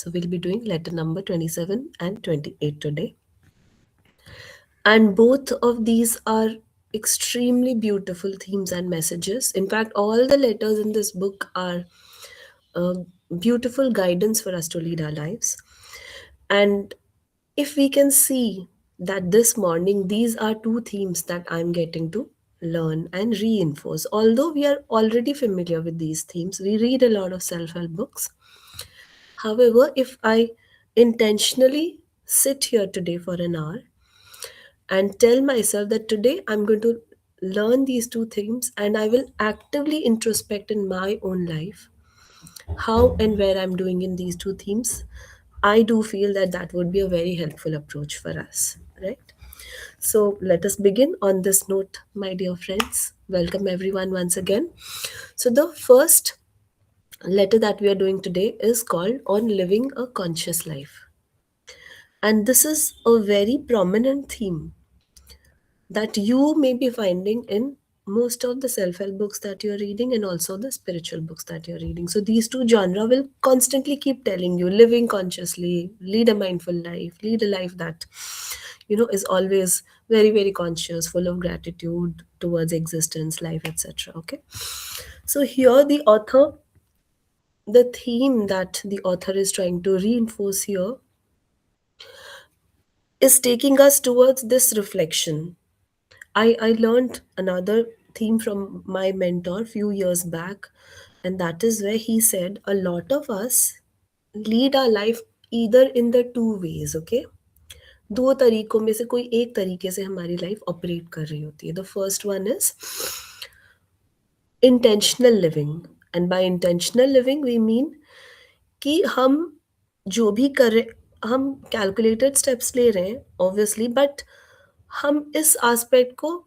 So we'll be doing letter number 27 and 28 today. And both of these are extremely beautiful themes and messages. In fact, all the letters in this book are uh, beautiful guidance for us to lead our lives. And if we can see that this morning, these are two themes that I'm getting to learn and reinforce. Although we are already familiar with these themes, we read a lot of self help books. However, if I intentionally sit here today for an hour and tell myself that today I'm going to learn these two themes and I will actively introspect in my own life how and where I'm doing in these two themes, I do feel that that would be a very helpful approach for us, right? So let us begin on this note, my dear friends. Welcome everyone once again. So the first letter that we are doing today is called On Living a Conscious Life. And this is a very prominent theme that you may be finding in most of the self-help books that you're reading and also the spiritual books that you're reading. So these two genre will constantly keep telling you living consciously, lead a mindful life, lead a life that is always very very conscious, full of gratitude towards existence, life, etc. Okay, so here the theme that the author is trying to reinforce here is taking us towards this reflection. I learned another theme from my mentor few years back, and that is where he said a lot of us lead our life either in the two ways, okay? दो तरीकों में से कोई एक तरीके से हमारी life operate कर रही होती है. The first one is intentional living, and by intentional living we mean कि हम जो भी कर रहे, हम कैलकुलेटेड स्टेप्स ले रहे हैं ऑब्वियसली, बट हम इस एस्पेक्ट को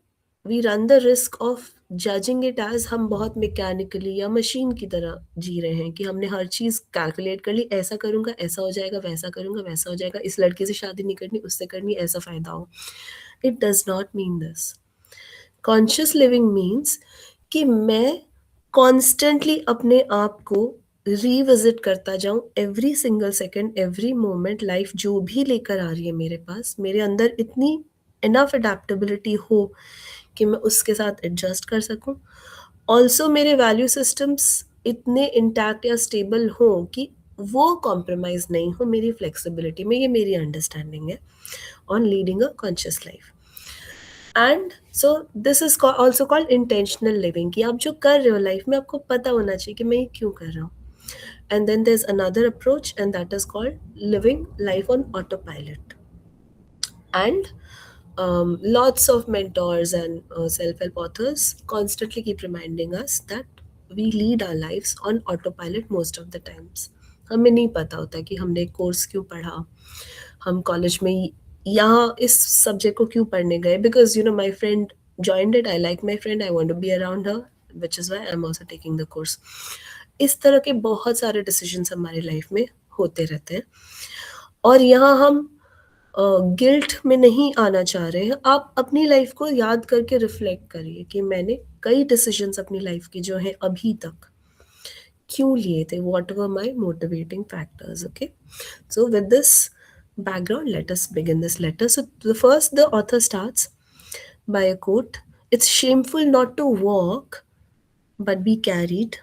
we run the risk of judging it as हम बहुत मैकेनिकली या मशीन की तरह जी रहे हैं कि हमने हर चीज़ कैलकुलेट कर ली, ऐसा करूँगा ऐसा हो जाएगा, वैसा करूँगा वैसा हो जाएगा, इस लड़के से शादी नहीं करनी उससे करनी ऐसा फ़ायदा हो. It does not mean this. Conscious living means कि मैं कॉन्स्टेंटली अपने आप को रिविजिट करता जाऊं every single second, every moment. Life जो भी लेकर आ रही है मेरे पास, मेरे अंदर इतनी इनफ अडेप्टेबिलिटी हो कि मैं उसके साथ एडजस्ट कर सकूं. ऑल्सो मेरे वैल्यू सिस्टम्स इतने इंटैक्ट या स्टेबल हों कि वो कॉम्प्रोमाइज़ नहीं हो मेरी फ्लेक्सिबिलिटी में. ये मेरी अंडरस्टैंडिंग है on leading a conscious life. And so this is also called intentional living, कि आप जो कर रहे हो लाइफ में आपको पता होना चाहिए कि मैं ये क्यों कर रहा हूँ. And then there is another approach and that is called living life on autopilot. And lots of mentors and self-help authors constantly keep reminding us that we lead our lives on autopilot most of the times. हमें नहीं पता होता कि हमने course क्यों पढ़ा, हम college में यहाँ इस सब्जेक्ट को क्यों पढ़ने गए, because my friend joined it, I like my friend, I want to be around her, which is why I'm also taking the course. इस तरह के बहुत सारे डिसीजंस हमारी लाइफ में होते रहते हैं, और यहाँ हम गिल्ट में नहीं आना चाह रहे हैं. आप अपनी लाइफ को याद करके रिफ्लेक्ट करिए कि मैंने कई डिसीजंस अपनी लाइफ के जो हैं अभी तक क्यों लिए थे, what were my motivating factors. Okay, so with this background, let us begin this letter. So the author starts by a quote: "It's shameful not to walk, but be carried,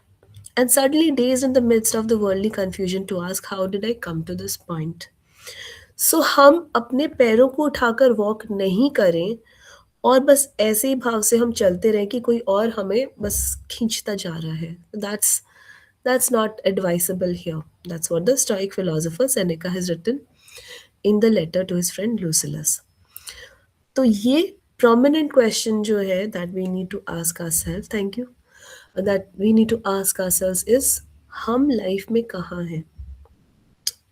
and suddenly dazed in the midst of the worldly confusion to ask, how did I come to this point?" सो हम अपने पैरों को उठाकर walk नहीं करें और बस ऐसे ही भाव से हम चलते रहें कि कोई और हमें बस खींचता जा रहा है. That's not advisable here. That's what the stoic philosopher Seneca has written in the letter to his friend Lucilius. तो ये प्रोमिनेंट क्वेश्चन जो है that we need to ask ourself, thank you, that we need to ask ourselves is, हम life में कहाँ हैं?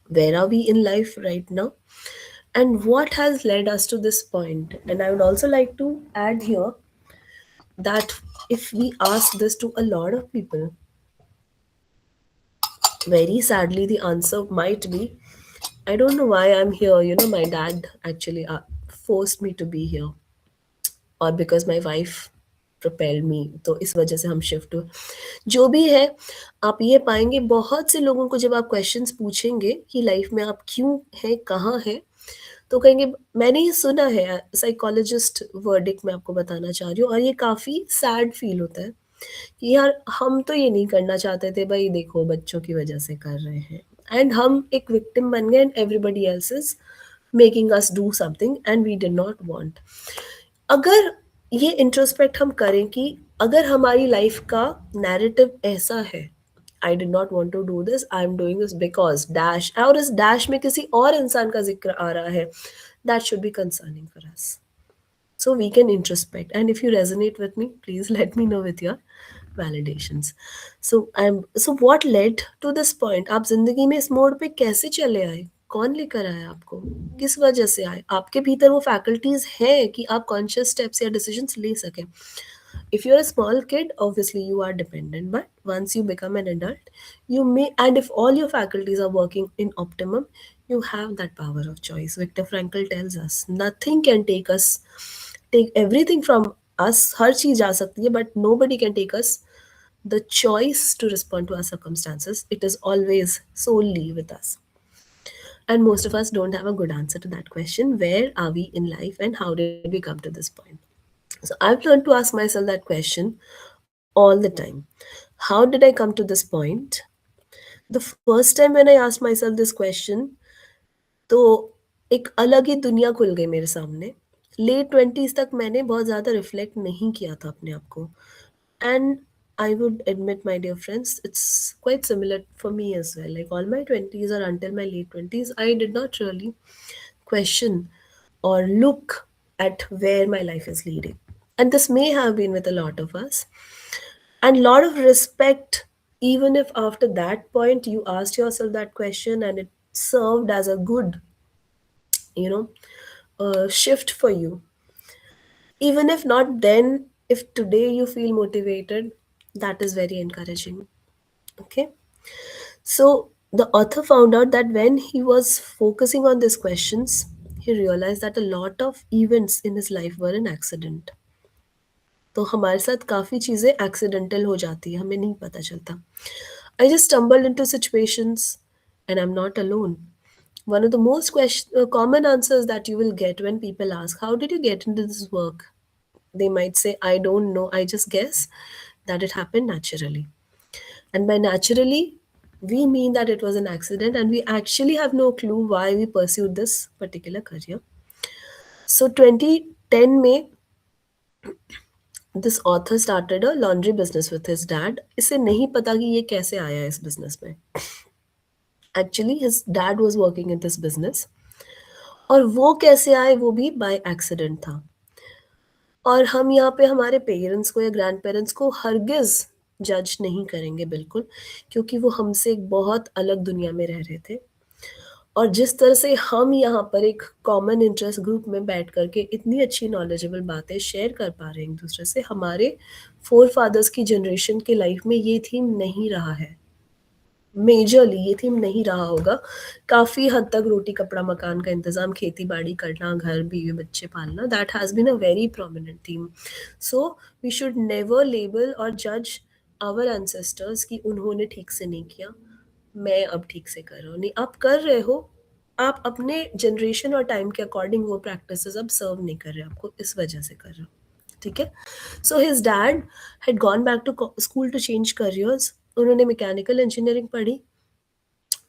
Where are we in life right now? And what has led us to this point? And I would also like to add here that if we ask this to a lot of people, very sadly, the answer might be, I don't know why I'm here. My dad actually forced me to be here, or because my wife propelled me, तो इस वजह से हम shift हुए। जो भी है, आप ये पाएँगे बहुत से लोगों को जब आप क्वेश्चन्स पूछेंगे कि लाइफ में आप क्यों हैं, कहाँ हैं, तो कहेंगे मैंने ये सुना है, साइकोलॉजिस्ट वर्डिक्ट मैं आपको बताना चाह रही हूँ, और ये काफ़ी सैड फ़ील होता है कि यार हम तो ये नहीं करना चाहते थे, भई देखो बच्चों की वजह से कर रहे हैं, एंड हम एक विक्टिम बन गए and everybody else is making us do something and we did not want. अगर ये इंट्रोस्पेक्ट हम करें कि अगर हमारी लाइफ का नैरेटिव ऐसा है, I did not want to do this, I am doing this because dash, और इस डैश में किसी और इंसान का ज़िक्र आ रहा है, that should be concerning for us. So we can introspect, and if you resonate with me, please let me know with your validations. So what led to this point? आप जिंदगी में इस मोड़ पे कैसे चले आए? कौन लेकर आया आपको? किस वजह से आए? आपके भीतर वो फैकल्टीज हैं कि आप कॉन्शियस स्टेप्स या डिसीजंस ले सकें। If you're a small kid, obviously you are dependent, but once you become an adult, you may, and if all your faculties are working in optimum, you have that power of choice. Viktor Frankl tells us nothing can take everything from us. हर चीज जा सकती है, but nobody can take us the choice to respond to our circumstances. It is always solely with us. And most of us don't have a good answer to that question. Where are we in life and how did we come to this point? So I've learned to ask myself that question all the time. How did I come to this point? The first time when I asked myself this question, तो एक अलग ही दुनिया खुल गई मेरे सामने। Late 20s तक मैंने बहुत ज़्यादा रिफ्लेक्ट नहीं किया था अपने आप को। And I would admit, my dear friends, it's quite similar for me as well. Like all my 20s or until my late 20s, I did not really question or look at where my life is leading. And this may have been with a lot of us. And lot of respect, even if after that point you asked yourself that question and it served as a good, you know, shift for you. Even if not then, if today you feel motivated, that is very encouraging. Okay. So the author found out that when he was focusing on these questions, he realized that a lot of events in his life were an accident. तो हमारे साथ काफ़ी चीज़ें accidental हो जाती है, हमें नहीं पता चलता। I just stumbled into situations and I'm not alone. One of the most common answers that you will get when people ask, how did you get into this work? They might say, I don't know, I just guess that it happened naturally. And by naturally, we mean that it was an accident and we actually have no clue why we pursued this particular career. So 2010 में this author started a laundry business with his dad. इसे नहीं पता कि ये कैसे आया इस business में. Actually, his dad was working in this business. और वो कैसे आए वो भी by accident था. और हम यहाँ पे हमारे पेरेंट्स को या ग्रैंड पेरेंट्स को हरगिज़ जज नहीं करेंगे बिल्कुल, क्योंकि वो हमसे एक बहुत अलग दुनिया में रह रहे थे। और जिस तरह से हम यहाँ पर एक कॉमन इंटरेस्ट ग्रुप में बैठ कर के इतनी अच्छी नॉलेजेबल बातें शेयर कर पा रहे हैं एक-दूसरे से, हमारे फ़ोरफ़ादर्स की जनरेशन की लाइफ़ में ये थीम नहीं रहा है। मेजरली ये थीम नहीं रहा होगा। काफ़ी हद तक रोटी, कपड़ा, मकान का इंतज़ाम, खेती-बाड़ी करना, घर, बीवी, बच्चे पालना, that has been a very prominent theme. So we should never label और जज आवर एंसेस्टर्स कि उन्होंने ठीक से नहीं किया, मैं अब ठीक से कर रहा हूँ। नहीं, आप कर रहे हो, आप अपने जनरेशन और टाइम के अकॉर्डिंग वो प्रैक्टिसेज़ अब सर्व नहीं कर रहे, आपको इस वजह से कर रहे हो। ठीक है? So his dad had gone back to school to change careers. उन्होंने मैकेनिकल इंजीनियरिंग पढ़ी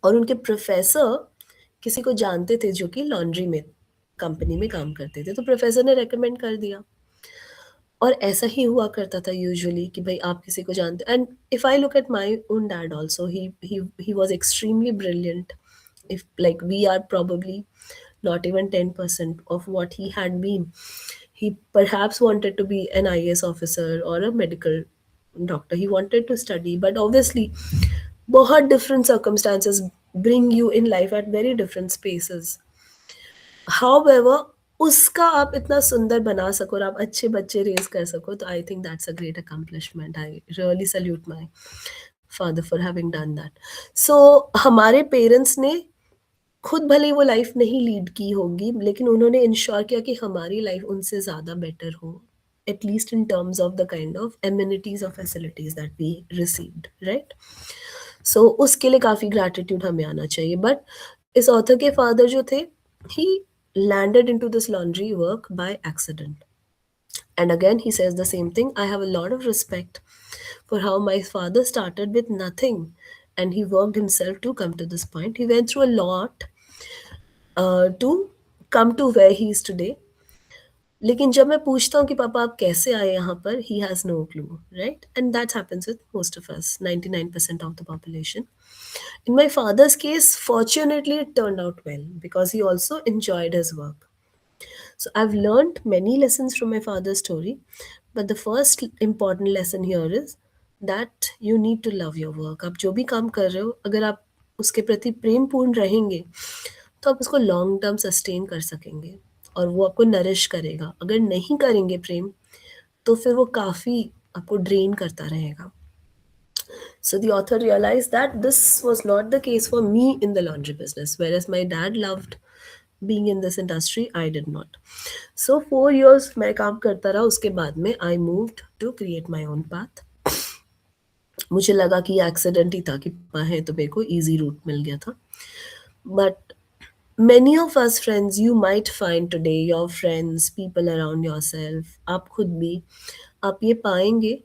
और उनके प्रोफ़ेसर किसी को जानते थे जो कि लॉन्ड्री में कंपनी में काम करते थे, तो प्रोफ़ेसर ने रिकमेंड कर दिया। और ऐसा ही हुआ करता था यूजुअली कि भाई आप किसी को जानते, and if I look at my own dad also, he was extremely brilliant. If like we are probably not even 10% of what he had been. He perhaps wanted to be an IAS officer or a medical doctor. He wanted to study, but obviously बहुत different circumstances bring you in life at very different spaces. However, उसका आप इतना सुंदर बना सको और आप अच्छे बच्चे रेज़ कर सको, तो I think that's a great accomplishment. I really salute my father for having done that. So हमारे पेरेंट्स ने खुद भले ही वो लाइफ़ नहीं लीड की होगी, लेकिन उन्होंने इंश्योर किया कि हमारी लाइफ़ उनसे ज़्यादा बेटर हो। at least in terms of the kind of amenities or facilities that we received, right? So उसके लिए काफ़ी gratitude हमें आना चाहिए. But इस author के father जो थे, he landed into this laundry work by accident. And again, he says the same thing. I have a lot of respect for how my father started with nothing and he worked himself to come to this point. He went through a lot to come to where he is today. लेकिन जब मैं पूछता हूँ कि पापा आप कैसे आए यहाँ पर, he has no clue, right? And that happens with most of us, 99% of the population. In my father's case, fortunately, it turned out well because he also enjoyed his work. So I've learned many lessons from my father's story, but the first important lesson here is that you need to love your work. आप जो भी काम कर रहे हो, अगर आप उसके प्रति प्रेमपूर्ण रहेंगे, तो आप उसको लॉन्ग टर्म सस्टेन कर सकेंगे और वो आपको नरिश करेगा. अगर नहीं करेंगे प्रेम, तो फिर वो काफ़ी आपको ड्रेन करता रहेगा. So the author realized that this was not the case for me in the laundry business, whereas my dad loved being in this industry, I did not. So 4 years मैं काम करता रहा. उसके बाद में I moved to create my own path. मुझे लगा कि ये एक्सीडेंट ही था कि पापा हैं तो मेरे को इजी रूट मिल गया था. But many of us friends, you might find today, your friends, people around yourself, आप खुद भी, आप ये पाएंगे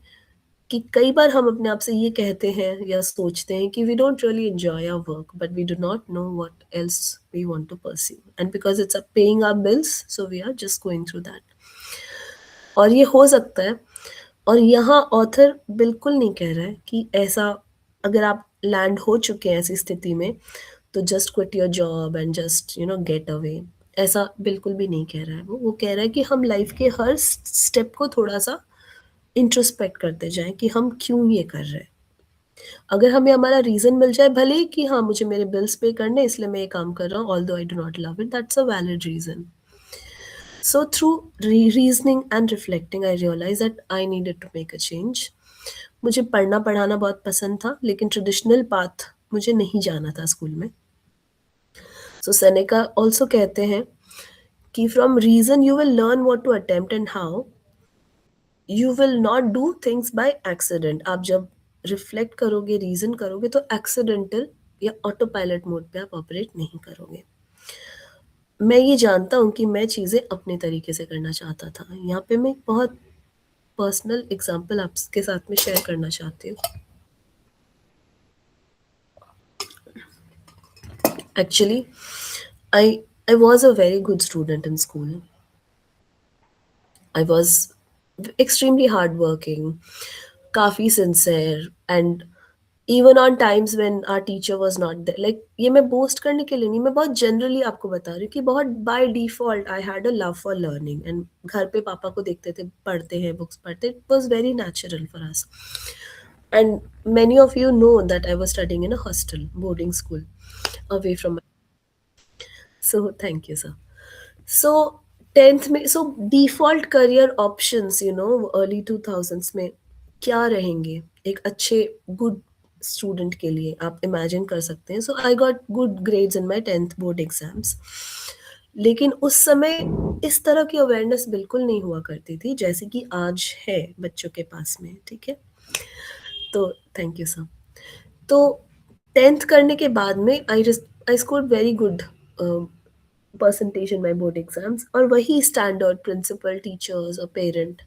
कि कई बार हम अपने आप से ये कहते हैं या सोचते हैं कि we don't really enjoy our work, but we do not know what else we want to pursue. And because it's a paying our bills, so we are just going through that. और ये हो सकता है. और यहाँ author बिल्कुल नहीं कह रहा है कि ऐसा अगर आप लैंड हो चुके हैं ऐसी स्थिति में तो just quit your job and just get away. ऐसा बिल्कुल भी नहीं कह रहा है. वो कह रहा है कि हम लाइफ के हर स्टेप को थोड़ा सा इंट्रोस्पेक्ट करते जाएं कि हम क्यों ये कर रहे हैं. अगर हमें हमारा रीज़न मिल जाए, भले ही कि हाँ मुझे मेरे बिल्स पे करने इसलिए मैं ये काम कर रहा हूँ, although I do not love it, that's a valid reason. So through reasoning and reflecting, I realized that I needed to make a change. मुझे पढ़ना पढ़ाना बहुत पसंद था, लेकिन ट्रेडिशनल पाथ मुझे नहीं जाना था स्कूल में. So सेनेका also कहते हैं कि from reason you will learn what to attempt and how. You will not do things by accident. आप जब रिफ्लेक्ट करोगे, रीजन करोगे तो एक्सीडेंटल या ऑटो पायलट मोड पे आप ऑपरेट नहीं करोगे. मैं ये जानता हूँ कि मैं चीज़ें अपने तरीके से करना चाहता था. यहाँ पे मैं बहुत पर्सनल एग्जांपल आपके साथ में शेयर करना चाहती हूँ. Actually, I was a very good student in school. I was extremely hardworking, काफ़ी sincere, and even on times when our teacher was not there. Like ये मैं boast करने के लिए नहीं, मैं बहुत generally आपको बता रही हूँ कि बहुत by default I had a love for learning and घर पे पापा को देखते थे पढ़ते हैं books पढ़ते. It was very natural for us. And many of you know that I was studying in a hostel boarding school away from my. So thank you, sir. So 10th में so default career options early 2000s में क्या रहेंगे एक अच्छे good student के लिए आप imagine कर सकते हैं. So I got good grades in my 10th board exams. लेकिन उस समय इस तरह की अवेयरनेस बिल्कुल नहीं हुआ करती थी जैसे कि आज है बच्चों के पास में. ठीक है, तो थैंक यू सर. तो 10th करने के बाद में I scored very good percentage in my board exams. और वही स्टैंडर्ड प्रिंसिपल टीचर्स और पेरेंट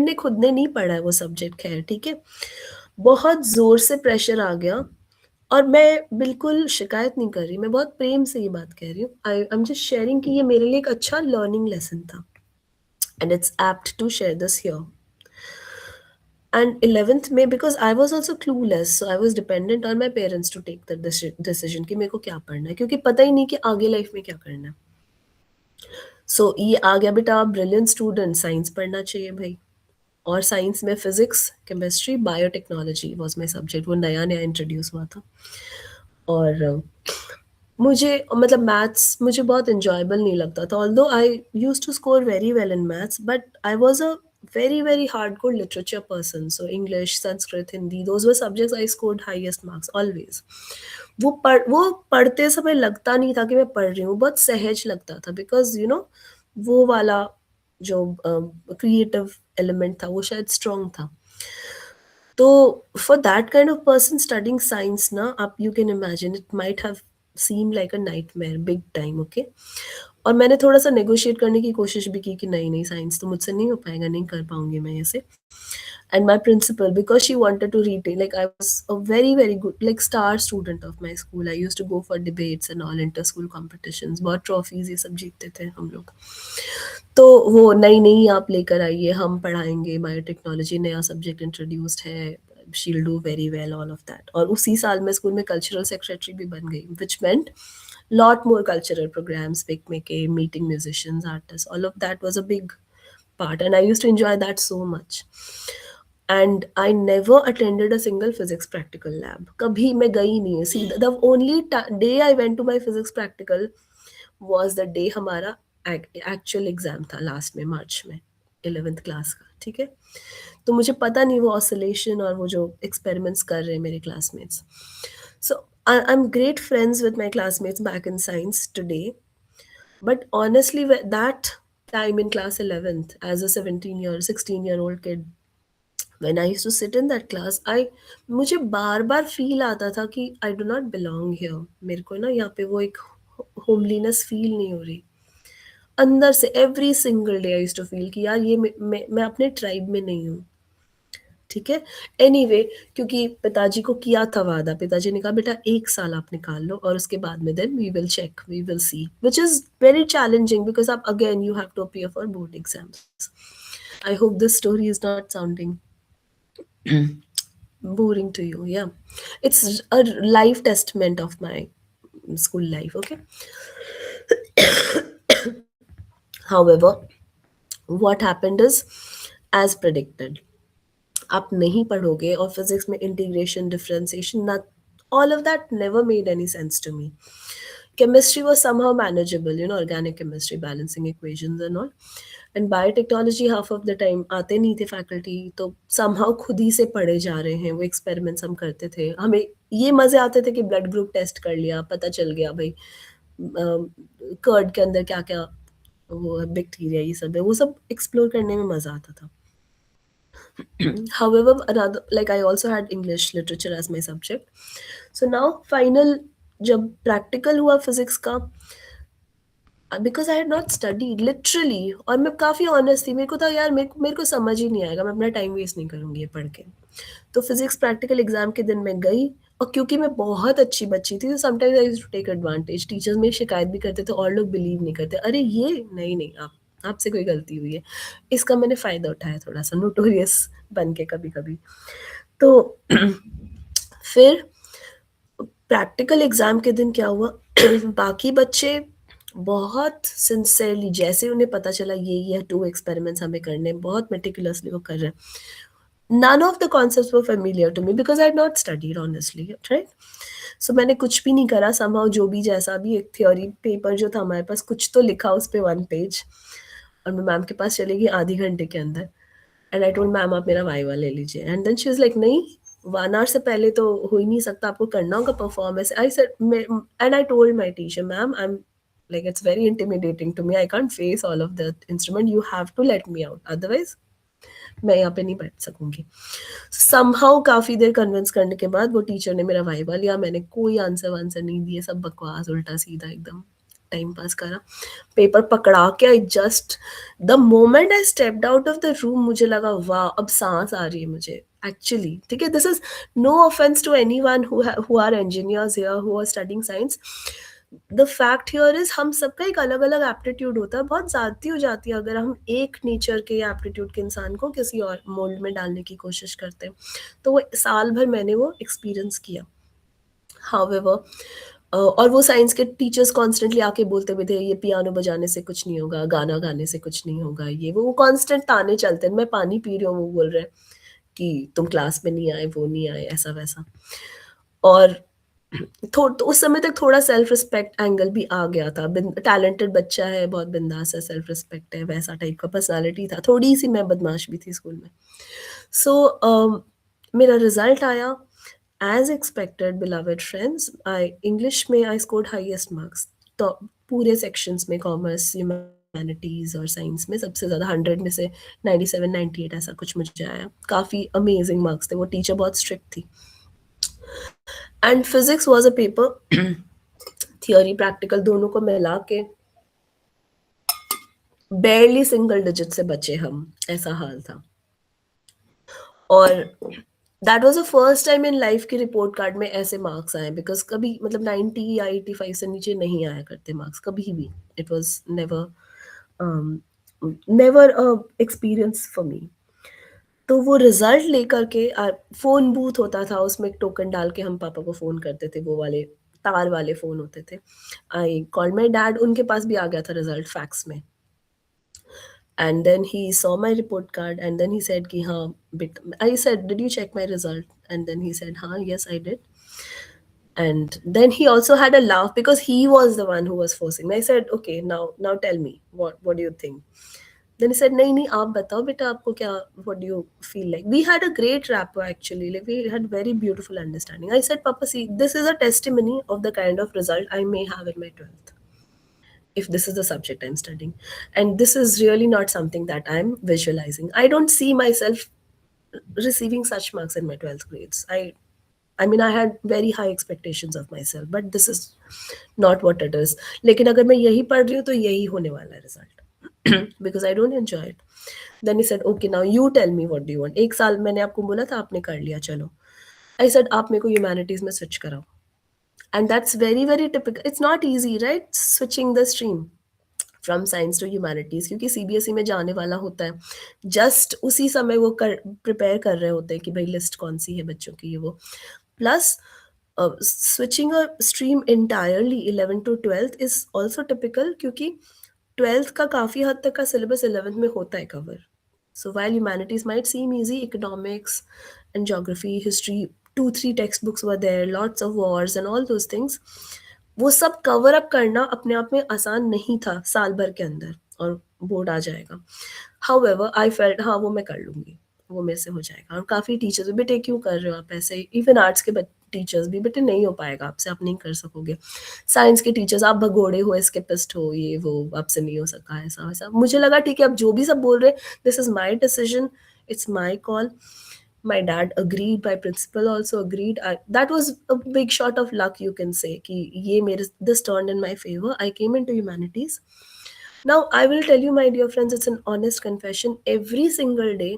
ने खुद ने नहीं पढ़ा है वो सब्जेक्ट, खैर ठीक है. बहुत ज़ोर से प्रेशर आ गया और मैं बिल्कुल शिकायत नहीं कर रही, मैं बहुत प्रेम से ये बात कह रही हूँ. आई एम जस्ट शेयरिंग कि ये मेरे लिए एक अच्छा लर्निंग लेसन था and it's apt to share this here. And 11th में because I was also clueless, so I was dependent on my parents to take the decision कि मेरे को क्या पढ़ना है क्योंकि पता ही नहीं कि आगे लाइफ में क्या करना है. So ये आ गया बेटा आप ब्रिलियंट स्टूडेंट, साइंस पढ़ना चाहिए भाई. और साइंस में physics, chemistry, biotechnology was my subject. वो नया नया इंट्रोड्यूस हुआ था और मुझे मतलब मैथ्स मुझे बहुत enjoyable नहीं लगता था. Although I used to score very well in maths, but I was a very hardcore literature person. So English, Sanskrit, Hindi, those were subjects I scored highest marks always. वो पढ़ते समय लगता नहीं था कि मैं पढ़ रही हूँ, बहुत सहज लगता था because वो वाला जो क्रिएटिव एलिमेंट था वो शायद स्ट्रांग था। तो for that kind of person studying science ना, आप you can imagine it might have seem like a nightmare big time, okay. और मैंने थोड़ा सा नेगोशिएट करने की कोशिश भी की कि नहीं नहीं, साइंस तो मुझसे नहीं हो पाएगा, नहीं कर पाऊंगी मैं ऐसे। And my principal, because she wanted to retain, like I was a very very good like star student of my school, I used to go for debates and all inter school competitions, बहुत trophies ये सब जीतते थे हम लोग। तो वो नहीं नहीं आप लेकर आइए, हम पढ़ाएंगे, बायोटेक्नोलॉजी नया सब्जेक्ट इंट्रोड्यूस्ड है, शील do very well, all of that. और उसी साल मैं स्कूल में कल्चरल सेक्रेटरी भी बन गई, विच मेंट lot more cultural programs, picnic, meeting musicians, artists, all of that was a big part, and I used to enjoy that so much. And I never attended a single physics practical lab. कभी मैं गई नहीं है। See, the only day I went to my physics practical was the day हमारा actual exam था last में, मार्च में, 11th class का, ठीक है। तो मुझे पता नहीं वो ऑसिलेशन और वो जो एक्सपेरिमेंट्स कर रहे हैं मेरे classmates. So I'm great friends with my classmates back in science today, but honestly, that time in class 11th, as a 16-year-old kid, when I used to sit in that class, मुझे बार बार feel आता था कि I do not belong here। मेरे को ना यहाँ पे वो एक होमलीनेस फील नहीं हो रही अंदर से। Every single day I used to feel कि यार ये मैं अपने ट्राइब में नहीं हूँ, ठीक है। एनीवे, क्योंकि पिताजी को किया था वादा, पिताजी ने कहा बेटा 1 साल आप निकाल लो और उसके बाद में then we will check, we will see, which is very challenging because आप again you have to appear for board exams. I hope this story is not sounding boring to you. Yeah, it's a life testament of my school life, okay. However, what happened is, as predicted, आप नहीं पढ़ोगे और physics में integration, differentiation ना, all of that never made any sense to me. Chemistry was somehow manageable, organic chemistry, balancing equations and all. And biotechnology half of the time आते नहीं थे faculty, तो somehow खुद ही से पढ़े जा रहे हैं, वो एक्सपेरिमेंट्स हम करते थे। हमें ये मजे आते थे कि ब्लड ग्रुप टेस्ट कर लिया, पता चल गया भाई कर्ड के अंदर क्या क्या वो बैक्टीरिया ये सब है, वो सब एक्सप्लोर करने में मजा आता था। However, another, like I also had English literature as my subject. So now final जब प्रैक्टिकल हुआ फिजिक्स का, because I had not studied literally, और मैं काफ़ी ऑनेस्ट थी, मेरे को था यार मेरे को समझ ही नहीं आएगा, मैं अपना टाइम वेस्ट नहीं करूँगी ये पढ़ के। तो फिजिक्स प्रैक्टिकल एग्जाम के दिन मैं गई, और क्योंकि मैं बहुत अच्छी बच्ची थी तो sometimes I used to take advantage. Teachers मेरी शिकायत भी करते थे और लोग बिलीव नहीं करते, अरे ये नहीं नहीं आप आपसे कोई गलती हुई है। इसका मैंने फ़ायदा उठाया थोड़ा सा, नोटोरियस बन के कभी कभी। तो फिर प्रैक्टिकल एग्जाम के दिन क्या हुआ, बाकी बच्चे बहुत सिंसियरली, जैसे उन्हें पता चला ये 2 एक्सपेरिमेंट्स हमें करने हैं, बहुत मेटिकुलसली वो कर रहे हैं। None of the concepts were familiar to me because I had not studied honestly, right. So मैंने कुछ भी नहीं करा, समहाउ जो भी जैसा भी, एक थ्योरी पेपर जो था हमारे पास, कुछ तो लिखा उस पे 1 पेज, और मैं मैम के पास चली गई आधी घंटे के अंदर। एंड आई टोल्ड मैम आप मेरा वाइवा ले लीजिए, and then she was like नहीं 1 आवर से पहले तो हो ही नहीं सकता, आपको करना होगा performance. I said, and I told my teacher ma'am I am like it's very intimidating to me, I can't face all of that instrument, you have to let me out, otherwise मैं यहाँ पे नहीं बैठ सकूंगी। Somehow काफी देर convince करने के बाद वो टीचर ने मेरा वाइवा लिया, मैंने कोई आंसर वांसर नहीं दिए, सब बकवास उल्टा सीधा एकदम टाइम पास करा। पेपर पकड़ा के I just, the moment I stepped out of the room, मुझे लगा वाह अब सांस आ रही है मुझे एक्चुअली, ठीक है। This is no offence to anyone who are engineers here who are studying science. The fact here is हम सबका एक अलग अलग एप्टीट्यूड होता है, बहुत ज्यादती हो जाती है अगर हम एक नेचर के या एप्टीट्यूड के इंसान को किसी और मोल्ड में डालने की कोशिश करते हैं। तो वो साल भर मैंने वो एक्सपीरियंस किया। हाउएवर और वो साइंस के टीचर्स कॉन्स्टेंटली आके बोलते भी थे ये पियानो बजाने से कुछ नहीं होगा, गाना गाने से कुछ नहीं होगा, ये वो कॉन्स्टेंट ताने चलते हैं। मैं पानी पी रही हूँ, वो बोल रहे हैं कि तुम क्लास में नहीं आए, वो नहीं आए, ऐसा वैसा। और तो उस समय तक थोड़ा सेल्फ रिस्पेक्ट एंगल भी आ गया था, टैलेंटेड बच्चा है, बहुत बिंदास है, सेल्फ रिस्पेक्ट है, वैसा टाइप का पर्सनालिटी था। थोड़ी सी मैं बदमाश भी थी स्कूल में। सो मेरा रिजल्ट आया एज एक्सपेक्टेड, बिलवेड फ्रेंड्स, आई इंग्लिश में आई स्कोर्ड हाईएस्ट मार्क्स, तो पूरे सेक्शंस में, कॉमर्स, ह्यूमैनिटीज़ और साइंस में सबसे ज़्यादा 100 में से 97, 98 ऐसा कुछ मुझे आया। काफ़ी अमेज़िंग मार्क्स थे, वो टीचर बहुत स्ट्रिक्ट थी। And physics was a paper theory practical दोनों को मिला के बारली सिंगल डिजिट से बचे हम, ऐसा हाल था। और that was the first time in life की रिपोर्ट कार्ड में ऐसे मार्क्स आए, बिकॉज़ कभी मतलब 90 या 85 से नीचे नहीं आया करते मार्क्स कभी भी। It was never never a experience for me. तो वो रिज़ल्ट लेकर के फ़ोन बूथ होता था, उसमें एक टोकन डाल के हम पापा को फ़ोन करते थे, वो वाले तार वाले फ़ोन होते थे। आई कॉल्ड माय डैड, उनके पास भी आ गया था रिज़ल्ट फैक्स में। And then he saw my report card and then he said कि हाँ I said did you check my result, and then he said हाँ yes I did. And then he also had a laugh because he was the one who was forcing me. I said okay, now tell me what do you think. Then he said नहीं नहीं आप बताओ बेटा आपको क्या, what do you feel like. We had a great rapport actually, like we had very beautiful understanding. I said Papa, see, this is a testimony of the kind of result I may have in my 12th if this is the subject I'm studying. And this is really not something that I'm visualizing. I don't see myself receiving such marks in my 12th grades. I mean, I had very high expectations of myself, but this is not what it is. लेकिन अगर मैं यही पढ़ रही हूँ तो यही होने वाला है result because I don't enjoy it. Then he said, okay, now you tell me what do you want. एक साल मैंने आपको बोला था आपने कर लिया चलो. I said आप मेरे को humanities में switch कराओ. And that's very very typical. It's not easy, right? Switching the stream from science to humanities, क्योंकि सीबीएसई में जाने वाला होता है। जस्ट उसी समय वो प्रिपेयर कर रहे होते हैं कि भाई लिस्ट कौन सी है बच्चों की, ये वो। Plus switching a stream entirely 11 to 12th is also typical, क्योंकि 12th का काफ़ी हद तक का सिलेबस 11th में होता है cover. So while humanities might seem easy, economics and geography, history, 2-3 textbooks were there, lots of wars and all those things. वो सब कवर अप करना अपने आप में आसान नहीं था साल भर के अंदर, और बोर्ड आ जाएगा। हाउएवर आई फेल्ट हाँ, वो मैं कर लूँगी, वो मेरे से हो जाएगा। और काफ़ी टीचर्स, बेटे क्यों कर रहे हो आप ऐसे? इवन आर्ट्स के टीचर्स भी, बेटे नहीं हो पाएगा आपसे, आप नहीं कर सकोगे। साइंस के टीचर्स, आप भगोड़े हो, एस्केपिस्ट हो, ये वो, आपसे नहीं हो सका, ऐसा वैसा। मुझे लगा ठीक है, अब जो भी सब बोल रहे हैं, this is my decision, it's my call. My dad agreed, my principal also agreed. That was a big shot of luck, you can say, कि ये मेरे, this turned in my favor. I came into humanities. Now I will tell you, my dear friends, it's an honest confession. Every single day,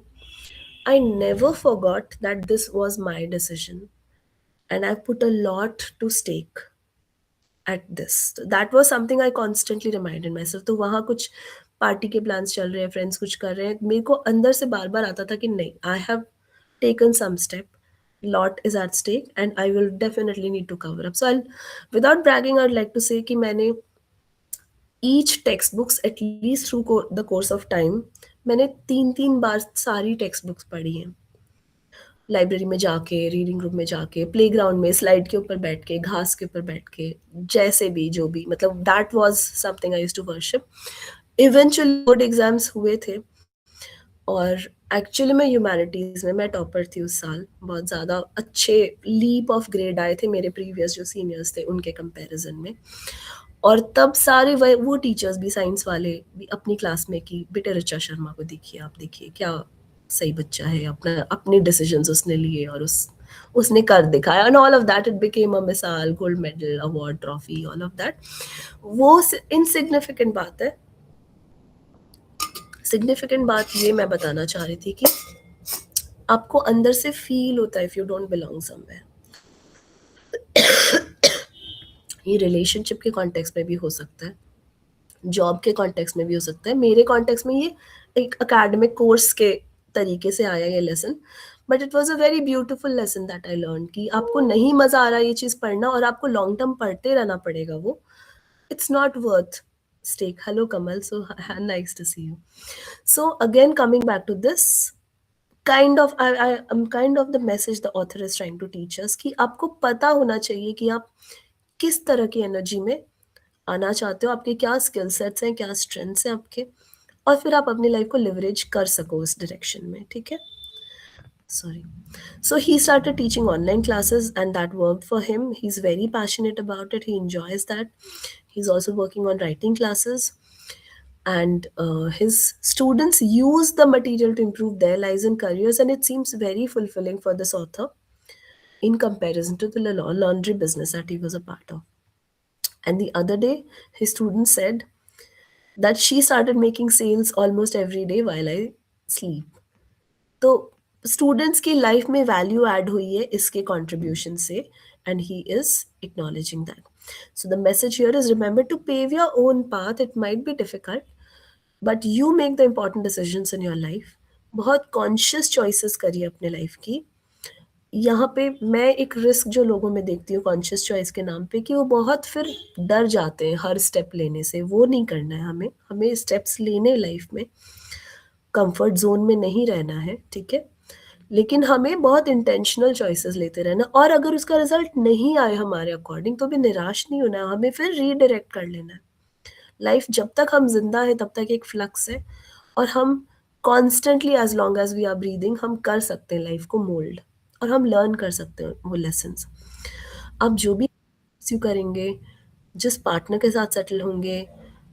I never forgot that this was my decision, and I put a lot to stake at this. So that was something I constantly reminded myself. तो वहाँ कुछ party के plans चल रहे हैं, friends कुछ कर रहे हैं, मेरे को अंदर से बार बार आता था कि नहीं, I have taken some step, lot is at stake and I will definitely need to cover up. So I'll, without bragging, I'd like to say कि मैंने each textbooks at least through the course of time, मैंने 3-3 बार सारी textbooks पढ़ी हैं। Library में जाके, reading room में जाके, प्लेग्राउंड में स्लाइड के ऊपर बैठ के, घास के ऊपर बैठ के, जैसे भी जो भी, मतलब that was something I used to worship. Eventually board exams हुए थे और एक्चुअली मैं ह्यूमैनिटीज़ में मैं टॉपर थी उस साल। बहुत ज़्यादा अच्छे लीप ऑफ ग्रेड आए थे मेरे प्रीवियस जो सीनियर्स थे उनके कंपैरिजन में। और तब सारे वो टीचर्स भी, साइंस वाले भी अपनी क्लास में, कि बेटे ऋचा शर्मा को देखिए, आप देखिए क्या सही बच्चा है, अपना अपने डिसीजंस उसने लिए और उसने कर दिखाया, and all of that, it became a मिसाल, gold medal, award, trophy, all of that. वो इनसिग्निफिकेंट बात है। सिग्निफिकेंट बात ये मैं बताना चाह रही थी कि आपको अंदर से फील होता है if you don't belong somewhere. ये रिलेशनशिप के कॉन्टेक्स्ट में भी हो सकता है, जॉब के कॉन्टेक्स्ट में भी हो सकता है। मेरे कॉन्टेक्स्ट में ये एक एकेडमिक कोर्स के तरीके से आया ये lesson, but it was a very beautiful lesson that I learn कि आपको नहीं मजा आ रहा ये चीज पढ़ना और आपको लॉन्ग टर्म पढ़ते रहना पड़ेगा, वो it's not worth stake. Hello Kamal, so nice to see you. So again, coming back to this kind of, I am kind of the message the author is trying to teach us कि आपको पता होना चाहिए कि आप किस तरह की एनर्जी में आना चाहते हो, आपके क्या स्किल सेट्स हैं, क्या स्ट्रेंथ्स हैं आपके, और फिर आप अपनी लाइफ को लिवरेज कर सको उस डायरेक्शन में, ठीक है। Sorry. So he started teaching online classes and that worked for him. He's very passionate about it. He enjoys that. He's also working on writing classes. and his students use the material to improve their lives and careers, and it seems very fulfilling for this author in comparison to the laundry business that he was a part of. And the other day, his student said that she started making sales almost every day while I sleep. तो students की life में value add हुई है इसके contribution से, and he is acknowledging that. So the message here is remember to pave your own path. It might be difficult, but you make the important decisions in your life. बहुत conscious choices करिए अपने life की. यहाँ पे मैं एक risk जो लोगों में देखती हूँ कॉन्शियस चॉइस के नाम पे, कि वो बहुत फिर डर जाते हैं हर स्टेप लेने से. वो नहीं करना है हमें. हमें स्टेप्स लेने लाइफ में, कंफर्ट जोन में नहीं रहना है, ठीक है, लेकिन हमें बहुत इंटेंशनल चॉइसेस लेते रहना. और अगर उसका रिजल्ट नहीं आए हमारे अकॉर्डिंग तो भी निराश नहीं होना है, हमें फिर रीडायरेक्ट कर लेना है. लाइफ जब तक हम जिंदा है तब तक एक फ्लक्स है, और हम constantly as long as we are breathing हम कर सकते हैं लाइफ को मोल्ड, और हम लर्न कर सकते हैं वो लेसन्स. आप जो भी pursue करेंगे, जिस पार्टनर के साथ सेटल होंगे,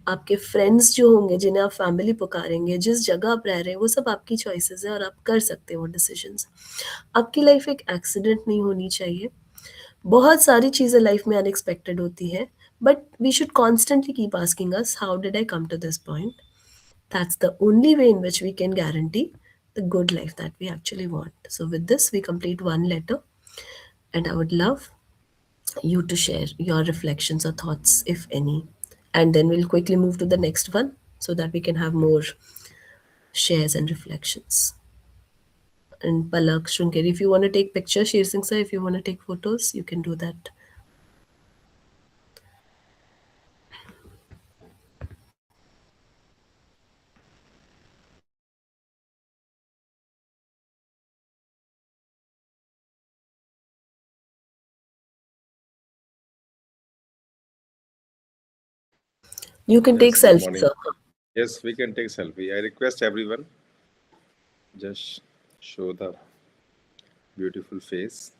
आपके फ्रेंड्स जो होंगे जिन्हें आप फैमिली पुकारेंगे, जिस जगह आप रह रहे हैं, वो सब आपकी चॉइसेस है और आप कर सकते हैं वो डिसीजंस. आपकी लाइफ एक एक्सीडेंट नहीं होनी चाहिए. बहुत सारी चीज़ें लाइफ में अनएक्सपेक्टेड होती हैं, but we should constantly keep asking us how did I come to this point. That's the only way in which we can guarantee the good life that we actually want. So, with this, we complete one letter, and I would love you to share your reflections or thoughts, if any. And then we'll quickly move to the next one so that we can have more shares and reflections. And Palak, Shrunkeri, if you want to take pictures, Sher Singh sir, if you want to take photos, you can do that. You can take Yes, good selfies, morning. sir. Yes, we can take selfie. I request everyone just show the beautiful face.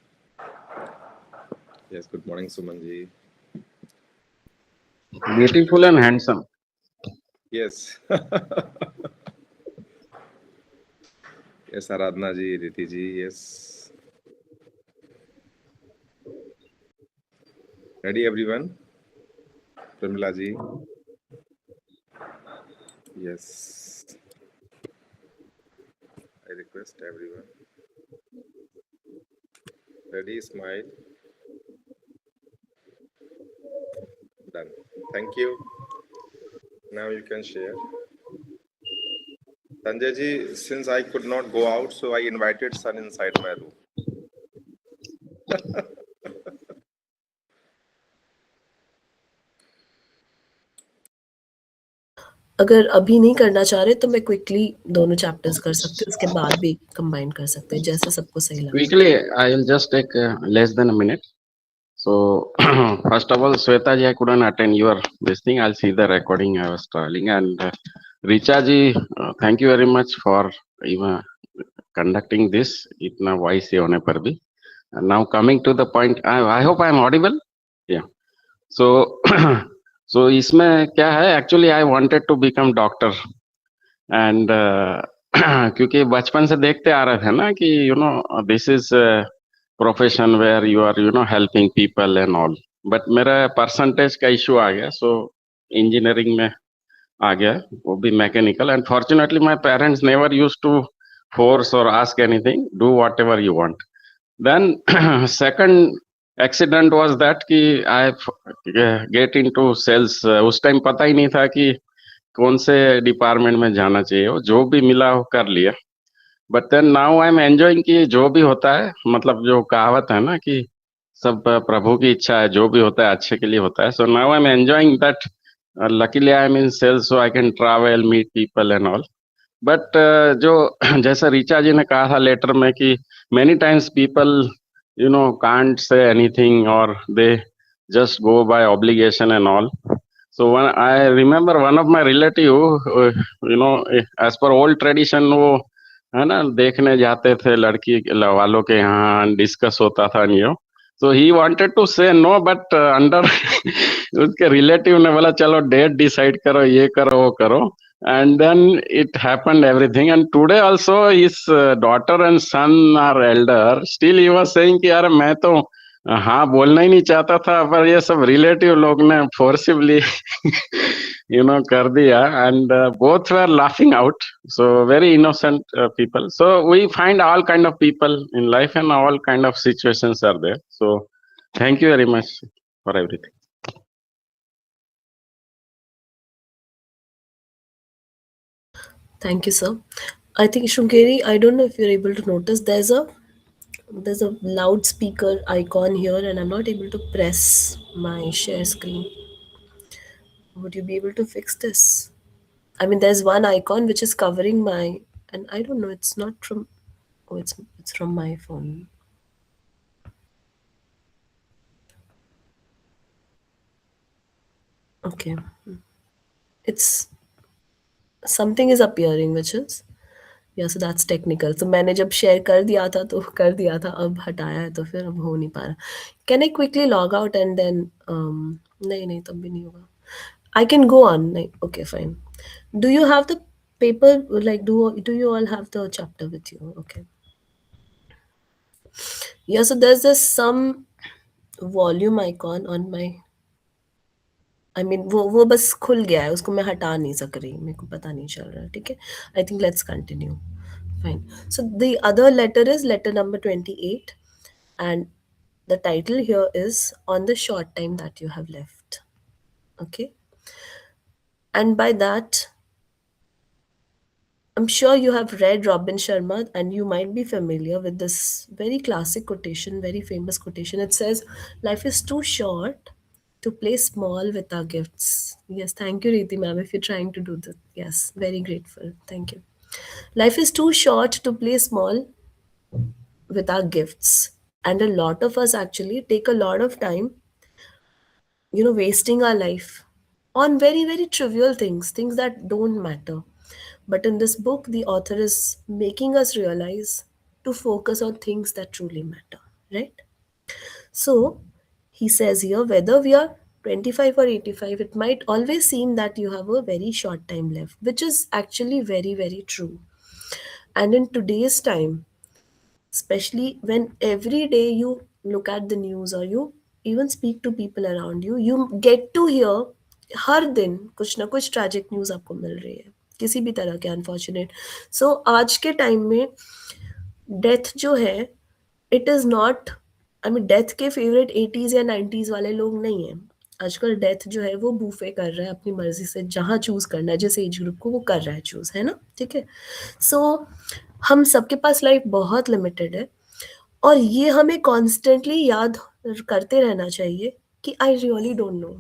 Yes, good morning, Sumanji. Beautiful and handsome. Yes. Yes, Aradhana ji, Riti ji, yes. Ready, everyone? Pramila ji. Yes. I request everyone. Ready, smile. Done. Thank you. Now you can share. Sanjay ji, since I could not go out, so I invited son inside my room. अगर अभी नहीं करना चाह रहे तो मैं quickly दोनों chapters कर सकते हैं, उसके बाद भी कंबाइन कर सकते हैं, जैसे सबको सही लगे. Quickly, I will just take less than a minute. So, first of all, Sweta ji, I couldn't attend your this thing. I'll see the recording. I was traveling. And Richa ji, thank you very much for even conducting this. Itna voice ye hone par bhi. And now coming to the point, I hope I am audible. Yeah. So, so इसमें क्या है? Actually, I wanted to become doctor. And क्योंकि बचपन से देखते आ रहे थे ना कि this is profession where you are helping people and all. But मेरा परसेंटेज का इशू आ गया, सो इंजीनियरिंग में आ गया, वो भी mechanical. And fortunately my parents never used to force और ask anything, do whatever you want. Then second accident was that कि आई गेट इनटू सेल्स. उस टाइम पता ही नहीं था कि कौन से डिपार्टमेंट में जाना चाहिए, वो जो भी मिला वो कर लिया. But then now I am enjoying कि जो भी होता है, मतलब जो कहावत है ना कि सब प्रभु की इच्छा है, जो भी होता है अच्छे के लिए होता है. So now I am enjoying that. Luckily I am in sales, so I can travel, meet people and all. But जो जैसा रीचा जी ने कहा था लेटर में कि many times people can't say anything और they just go by obligation and all. So when I remember one of my relative, as per old tradition, वो है ना देखने जाते थे लड़की वालों के यहाँ, डिस्कस होता था. So he wanted to say no, but under उसके relative ने बोला चलो date decide करो, ये करो, वो करो. And then it happened everything. And today also his daughter and son are elder. Still he was saying कि यार मैं तो हाँ बोलना ही नहीं चाहता था, पर ये सब रिलेटिव लोग ने फोर्सिबली कर दिया. And both were laughing out. So very innocent people. So we find all kind of people in life, and all kind of situations are there. So thank you very much for everything. Thank you, sir. I think Shungeri, I don't know if you're able to notice, there's a loudspeaker icon here, and I'm not able to press my share screen. Would you be able to fix this? I mean, there's one icon which is covering my, and I don't know, it's not from, oh, it's from my phone. Okay. It's something is appearing, which is, yeah, so that's technical. So मैंने जब share कर दिया था तो कर दिया था, अब हटाया है तो फिर अब हो नहीं पा रहा. Can I quickly log out and then नहीं तब भी नहीं होगा. I can go on. नहीं, okay, fine. Do you have the paper? Like, do you all have the chapter with you? Okay. Yeah, so there's this some volume icon on my, I mean वो बस खुल गया है, उसको मैं हटा नहीं सक रही, मेरे को पता नहीं चल रहा. ठीक है, I think let's continue. Fine. So the other letter is letter number 28, and the title here is On the Short Time That You Have Left. Okay. And by that, I'm sure you have read Robin Sharma and you might be familiar with this very classic quotation, very famous quotation. It says, life is too short to play small with our gifts. Yes, thank you, Riti ma'am, if you're trying to do this. Yes, very grateful. Thank you. Life is too short to play small with our gifts. And a lot of us actually take a lot of time, wasting our life on very, very trivial things that don't matter. But in this book, the author is making us realize to focus on things that truly matter, right? So he says here, whether we are 25 or 85, it might always seem that you have a very short time left, which is actually very, very true. And in today's time, especially when every day you look at the news or you even speak to people around you, you get to hear हर दिन कुछ ना कुछ tragic news आपको मिल रही है किसी भी तरह के अनफॉर्चुनेट. सो आज के टाइम में डेथ जो है, it is not, I mean death के फेवरेट 80s या 90s वाले लोग नहीं हैं. आजकल डेथ जो है वो बूफे कर रहा है अपनी मर्जी से, जहाँ चूज करना है जिस एज ग्रुप को वो कर रहा है चूज, है ना. ठीक है. सो हम सबके पास लाइफ बहुत लिमिटेड है, और ये हमें कॉन्स्टेंटली याद करते रहना चाहिए कि आई रियली डोंट नो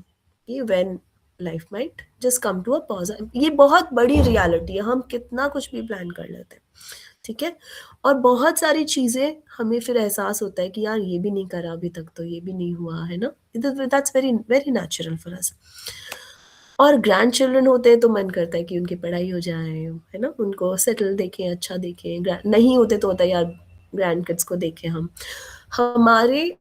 कि when life might just come to a pause. ये बहुत बड़ी रियलिटी है, हम कितना कुछ भी प्लान कर लेते हैं. ठीक है. और बहुत सारी चीजें हमें फिर एहसास होता है कि यार ये भी नहीं करा अभी तक, तो ये भी नहीं हुआ, है ना. That's very very natural for us. और ग्रैंड चिल्ड्रन होते हैं तो मन करता है कि उनकी पढ़ाई हो जाए, है ना, उनको सेटल देखें, अच्छा देखें. नहीं होते तो होता है यार ग्रैंड किड्स को देखें हम. हमारे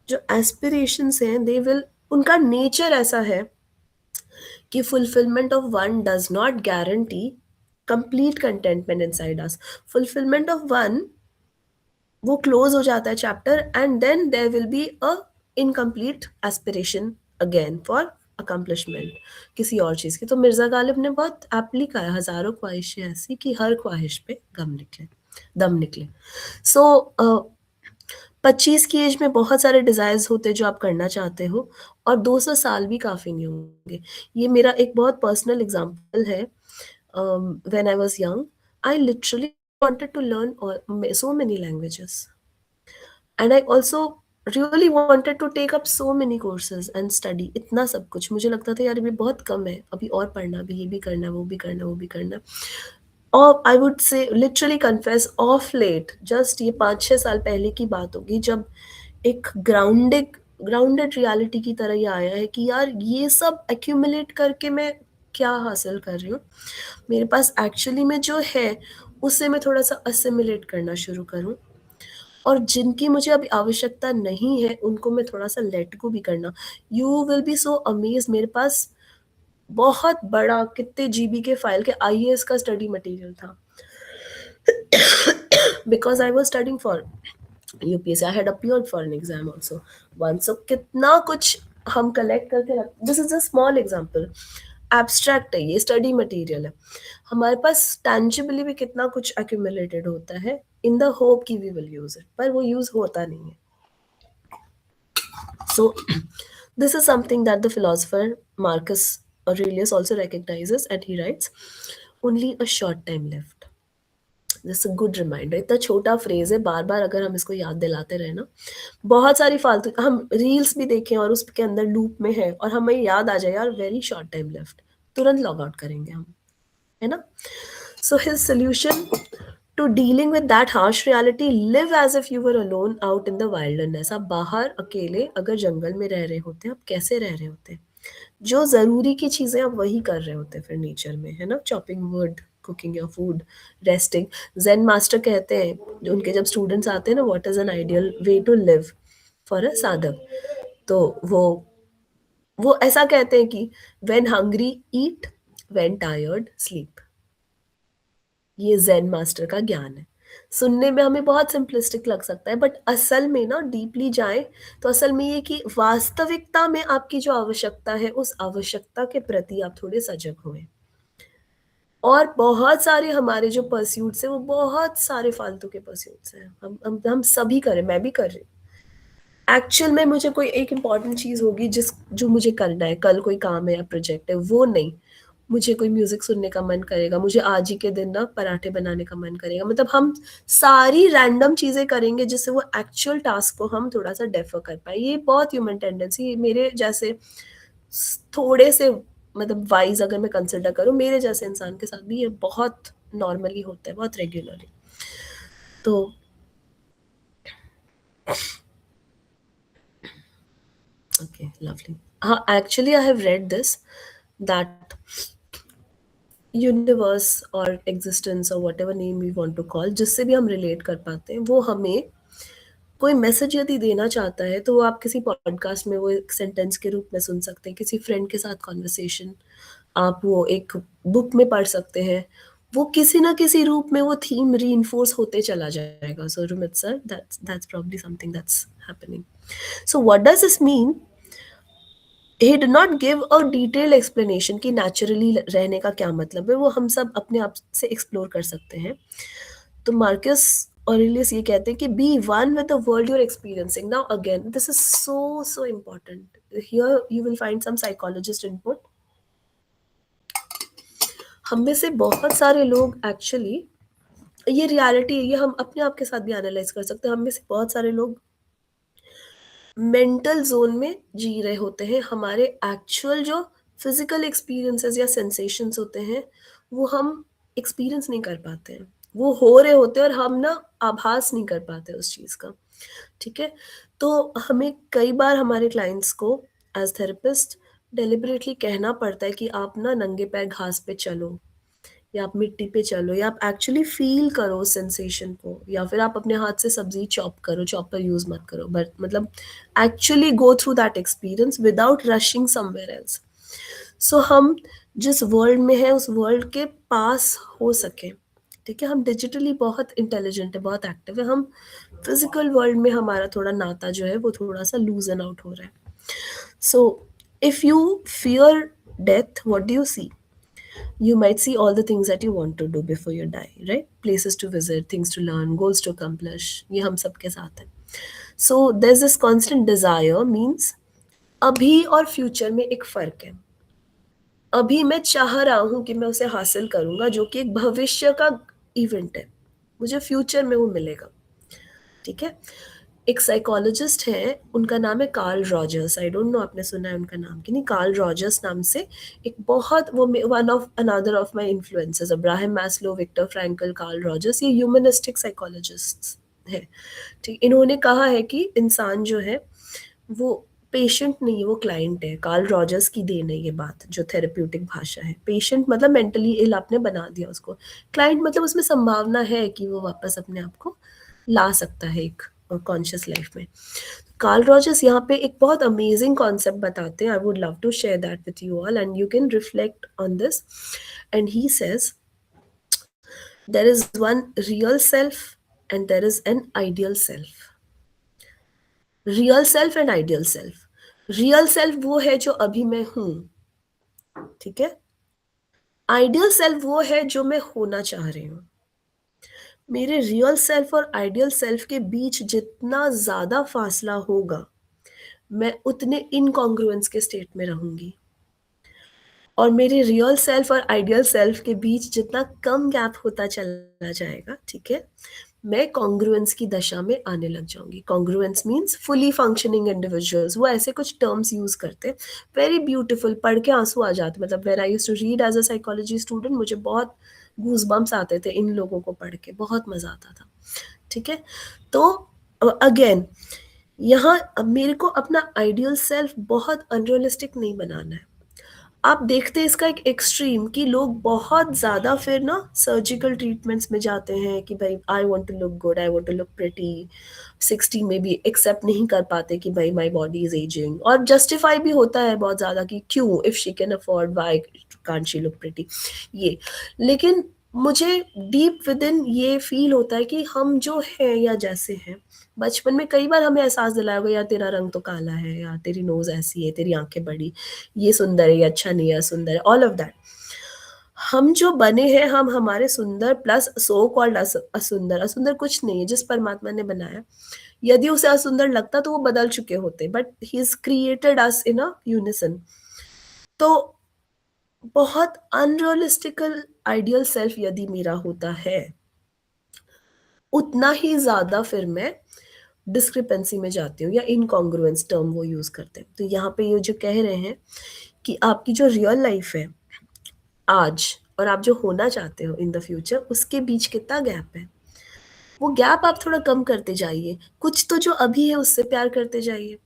जो एस्पिरेशंस हैं दे विल, उनका नेचर ऐसा है कि fulfilment of one does not guarantee complete contentment inside us. Fulfilment of one, वो क्लोज हो जाता है chapter, and then there will be a incomplete aspiration again for accomplishment किसी और चीज़ की. तो मिर्ज़ा गालिब ने बहुत एप्टली कहा, हज़ारों ख्वाहिशें ऐसी कि हर ख्वाहिश पे दम निकले. सो 25 की एज में बहुत सारे डिज़ायर्स होते हैं जो आप करना चाहते हो, और 200 साल भी काफ़ी नहीं होंगे. ये मेरा एक बहुत पर्सनल एग्जाम्पल है. When I was young, I literally wanted to learn so many languages, and I also really wanted to take up so many courses and study. इतना सब कुछ मुझे लगता था यार ये बहुत कम है, अभी और पढ़ना, अभी ये भी करना, वो भी करना, वो भी करना. और I would say literally confess of late, just ये 5-6 साल पहले की बात होगी, जब एक ग्राउंडेड रियलिटी की तरह ये आया है कि यार ये सब एक्यूमुलेट करके मैं क्या हासिल कर रही हूँ. मेरे पास एक्चुअली में जो है उससे मैं थोड़ा सा असिमिलेट करना शुरू करूँ. और जिनकी मुझे अभी आवश्यकता नहीं है उनको मैं थोड़ा सा लेट गो भी करना। You will be so amaze, मेरे पास बहुत बड़ा कितने जीबी के फाइल के आईएएस का स्टडी मटेरियल था because I was studying for UPSC, I had appeared for an exam also once. So कितना कुछ हम कलेक्ट करके रख, this is a small example, abstract है ये, स्टडी मटेरियल है, हमारे पास टेंजिबली भी कितना कुछ एक्यूमुलेटेड होता है इन द होप कि वी विल यूज इट, पर वो यूज होता नहीं है। So this is something that the philosopher Marcus Aurelius also recognizes, and he writes, only a short time left. This is a good reminder. इतना छोटा phrase है, बार बार अगर हम इसको याद दिलाते रहे ना, बहुत सारी फालतू हम रील्स भी देखें और उसके अंदर लूप में है और हमें याद आ जाए यार वेरी शॉर्ट टाइम लेफ्ट, तुरंत लॉग आउट करेंगे हम, है ना। So his solution to dealing with that harsh reality, live as if you were alone out in the wilderness. आप बाहर अकेले अगर जंगल में रह रहे होते आप कैसे रह रहे होते, जो जरूरी की चीजें आप वही कर रहे होते फिर नेचर में, है ना, chopping wood, cooking your food, resting. Zen master कहते हैं, जो उनके जब स्टूडेंट्स आते हैं ना, what is an ideal way to live for a साधक, तो वो ऐसा कहते हैं कि when hungry eat, when tired sleep. ये जेन मास्टर का ज्ञान है। सुनने में हमें बहुत सिंपलिस्टिक लग सकता है, बट असल में ना डीपली जाए तो असल में ये कि वास्तविकता में आपकी जो आवश्यकता है उस आवश्यकता के प्रति आप थोड़े सजग हुए। और बहुत सारे हमारे जो परस्यूट्स है वो बहुत सारे फालतू के परस्यूट्स हैं, हम सभी करें, मैं भी कर रही हूँ। एक्चुअल में मुझे कोई एक इम्पॉर्टेंट चीज होगी जो मुझे करना है, कल कोई काम है या प्रोजेक्ट है, वो नहीं, मुझे कोई म्यूजिक सुनने का मन करेगा, मुझे आज ही के दिन ना पराठे बनाने का मन करेगा, मतलब हम सारी रैंडम चीजें करेंगे जिससे वो एक्चुअल टास्क को हम थोड़ा सा डेफर कर पाए। ये बहुत ह्यूमन टेंडेंसी, मेरे जैसे थोड़े से मतलब वाइज अगर मैं कंसिडर करूं, मेरे जैसे इंसान के साथ भी ये बहुत नॉर्मली होता है, बहुत रेगुलरली। तो ओके, लवली। हाँ, actually I have read this that universe और एग्जिस्टेंस और whatever name we want to call, जिससे भी हम रिलेट कर पाते हैं, वो हमें कोई मैसेज यदि देना चाहता है तो वो आप किसी पॉडकास्ट में वो एक सेंटेंस के रूप में सुन सकते हैं, किसी फ्रेंड के साथ कॉन्वर्सेशन, आप वो एक बुक में पढ़ सकते हैं, वो किसी ना किसी रूप में वो थीम रीइंफोर्स होते चला जाएगा। सो Rumit sir, that's probably something that's happening. So what does this mean? He did not give a detailed explanation कि naturally रहने का क्या मतलब है, वो हम सब अपने आप से एक्सप्लोर कर सकते हैं। तो मार्कस ऑरेलियस ये कहते हैं कि be one with the world you're experiencing. Now again, this is so important. Here you will find some psychologist input. हम में से बहुत सारे लोग एक्चुअली, ये रियलिटी है, ये हम अपने आप के साथ भी एनालाइज कर सकते हैं, हम में से बहुत सारे लोग मेंटल जोन में जी रहे होते हैं, हमारे एक्चुअल जो फिजिकल एक्सपीरियंसेस या सेंसेशंस होते हैं वो हम एक्सपीरियंस नहीं कर पाते हैं, वो हो रहे होते हैं और हम ना आभास नहीं कर पाते उस चीज़ का, ठीक है। तो हमें कई बार हमारे क्लाइंट्स को एज थेरेपिस्ट डेलिबरेटली कहना पड़ता है कि आप ना नंगे पैर घास पे चलो, या आप मिट्टी पे चलो, या आप एक्चुअली फील करो सेंसेशन को, या फिर आप अपने हाथ से सब्जी चॉप करो, चॉपर यूज मत करो, बट मतलब actually go through that experience without rushing somewhere else. So हम जिस वर्ल्ड में है उस वर्ल्ड के पास हो सके, ठीक है। हम डिजिटली बहुत इंटेलिजेंट है, बहुत एक्टिव है, हम फिजिकल वर्ल्ड में हमारा थोड़ा नाता जो है वो थोड़ा सा लूजन आउट हो रहा है। So if you fear death, what do you see? You might see all the things that you want to do before you die, right? Places to visit, things to learn, goals to accomplish. ये हम सबके साथ है. So there's this constant desire, means अभी और future में एक फर्क है। अभी मैं चाह रहा हूं कि मैं उसे हासिल करूंगा, जो कि एक भविष्य का इवेंट है, मुझे फ्यूचर में वो मिलेगा, ठीक है। एक साइकोलॉजिस्ट है, उनका नाम है Karl Rogers, I don't know आपने सुना है उनका नाम कि नहीं। कार्ल रॉजर्स नाम से एक बहुत, वो one of another of my influencers, Abraham Maslow, Viktor Frankl, Carl Rogers, ये ह्यूमनिस्टिक साइकोलॉजिस्ट्स है, ठीक। इन्होंने कहा है कि इंसान जो है वो पेशेंट नहीं है, वो क्लाइंट है। कार्ल रॉजर्स की देन है ये बात, जो थेरेप्यूटिक भाषा है। पेशेंट मतलब मेंटली इल आपने बना दिया उसको, क्लाइंट मतलब उसमें संभावना है कि वो वापस अपने आप को ला सकता है एक कॉन्शियस लाइफ में। कार्ल रॉजर्स यहाँ पे एक बहुत अमेजिंग कॉन्सेप्ट बताते हैं. I would love to share that with you all and you can reflect on this. And he says there is one real self and there is an ideal self. Real self and ideal self. Real self वो है जो अभी मैं हूं, ठीक है. Ideal self वो है जो मैं होना चाह रही हूं. मेरे रियल सेल्फ और आइडियल सेल्फ के बीच जितना ज्यादा फासला होगा, मैं उतने इनकॉन्ग्रुएंस के स्टेट में रहूंगी. और मेरे रियल सेल्फ और आइडियल सेल्फ के बीच जितना कम गैप होता चला जाएगा, ठीक है, मैं कॉन्ग्रुएंस की दशा में आने लग जाऊंगी. Congruence means fully functioning individuals. वो ऐसे कुछ टर्म्स यूज करते हैं, वेरी ब्यूटीफुल, पढ़ के आंसू आ जाते. मतलब when I used to read as a psychology student, मुझे बहुत गूज बम्प्स आते थे इन लोगों को पढ़ के, बहुत मजा आता था. ठीक है, तो अगेन यहाँ अब मेरे को अपना आइडियल सेल्फ बहुत अनरियलिस्टिक नहीं बनाना है. आप देखते हैं इसका एक एक्सट्रीम कि लोग बहुत ज्यादा फिर ना सर्जिकल ट्रीटमेंट्स में जाते हैं कि भाई I want to look good, I want to look pretty. 60 में भी एक्सेप्ट नहीं कर पाते कि भाई माय बॉडी इज एजिंग, और जस्टिफाई भी होता है बहुत ज्यादा कि क्यों, if she can afford why can't she look pretty, ये. लेकिन मुझे डीप विद इन ये फील होता है कि हम जो हैं या जैसे हैं, बचपन में कई बार हमें एहसास दिलाया गया, यार तेरा रंग तो काला है, या तेरी नोज ऐसी है, तेरी आंखें बड़ी, ये सुंदर है, ये अच्छा नहीं है, सुंदर है, ऑल ऑफ दैट. हम जो बने हैं, हम हमारे सुंदर प्लस सो कॉल्ड असुंदर. असुंदर कुछ नहीं है, जिस परमात्मा ने बनाया, यदि उसे असुंदर लगता तो वो बदल चुके होते, but he is created us in a unison. तो बहुत अनरियलिस्टिकल आइडियल सेल्फ यदि मेरा होता है, उतना ही ज्यादा फिर मैं डिस्क्रिपेंसी में जाती हूँ, या इनकॉन्ग्रुएंस टर्म वो यूज करते हैं. तो यहाँ पे ये जो कह रहे हैं कि आपकी जो रियल लाइफ है आज और आप जो होना चाहते हो इन द फ्यूचर, उसके बीच कितना गैप है, वो गैप आप थोड़ा कम करते जाइए. कुछ तो जो अभी है उससे प्यार करते जाइए,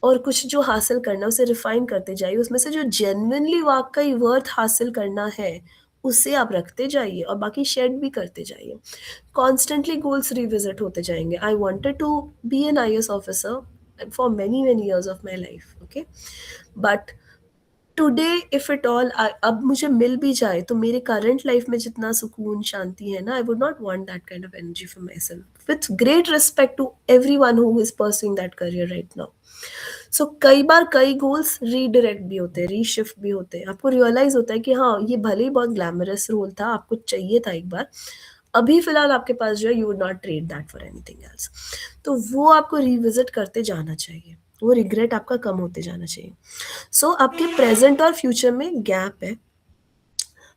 और कुछ जो हासिल करना उसे रिफाइन करते जाइए. उसमें से जो जेन्युइनली वाकई वर्थ हासिल करना है उसे आप रखते जाइए, और बाकी शेड भी करते जाइए. कॉन्स्टेंटली गोल्स रिविजिट होते जाएंगे. I wanted to be an IAS officer for many years of my life, okay, but today if it all अब मुझे मिल भी जाए तो मेरे करंट लाइफ में जितना सुकून शांति है ना, I would not want that kind of energy for myself, with great respect to everyone who is pursuing that career right now. So कई बार कई गोल्स रीडायरेक्ट भी होते हैं, रीशिफ्ट भी होते हैं. आपको रियलाइज होता है कि हाँ, ये भले ही बहुत ग्लैमरस रोल था, आपको चाहिए था एक बार, अभी फिलहाल आपके पास जो है, you would not trade that for anything else. तो वो आपको रिविजिट करते जाना चाहिए, वो रिग्रेट आपका कम होते जाना चाहिए. सो आपके प्रेजेंट और फ्यूचर में गैप है.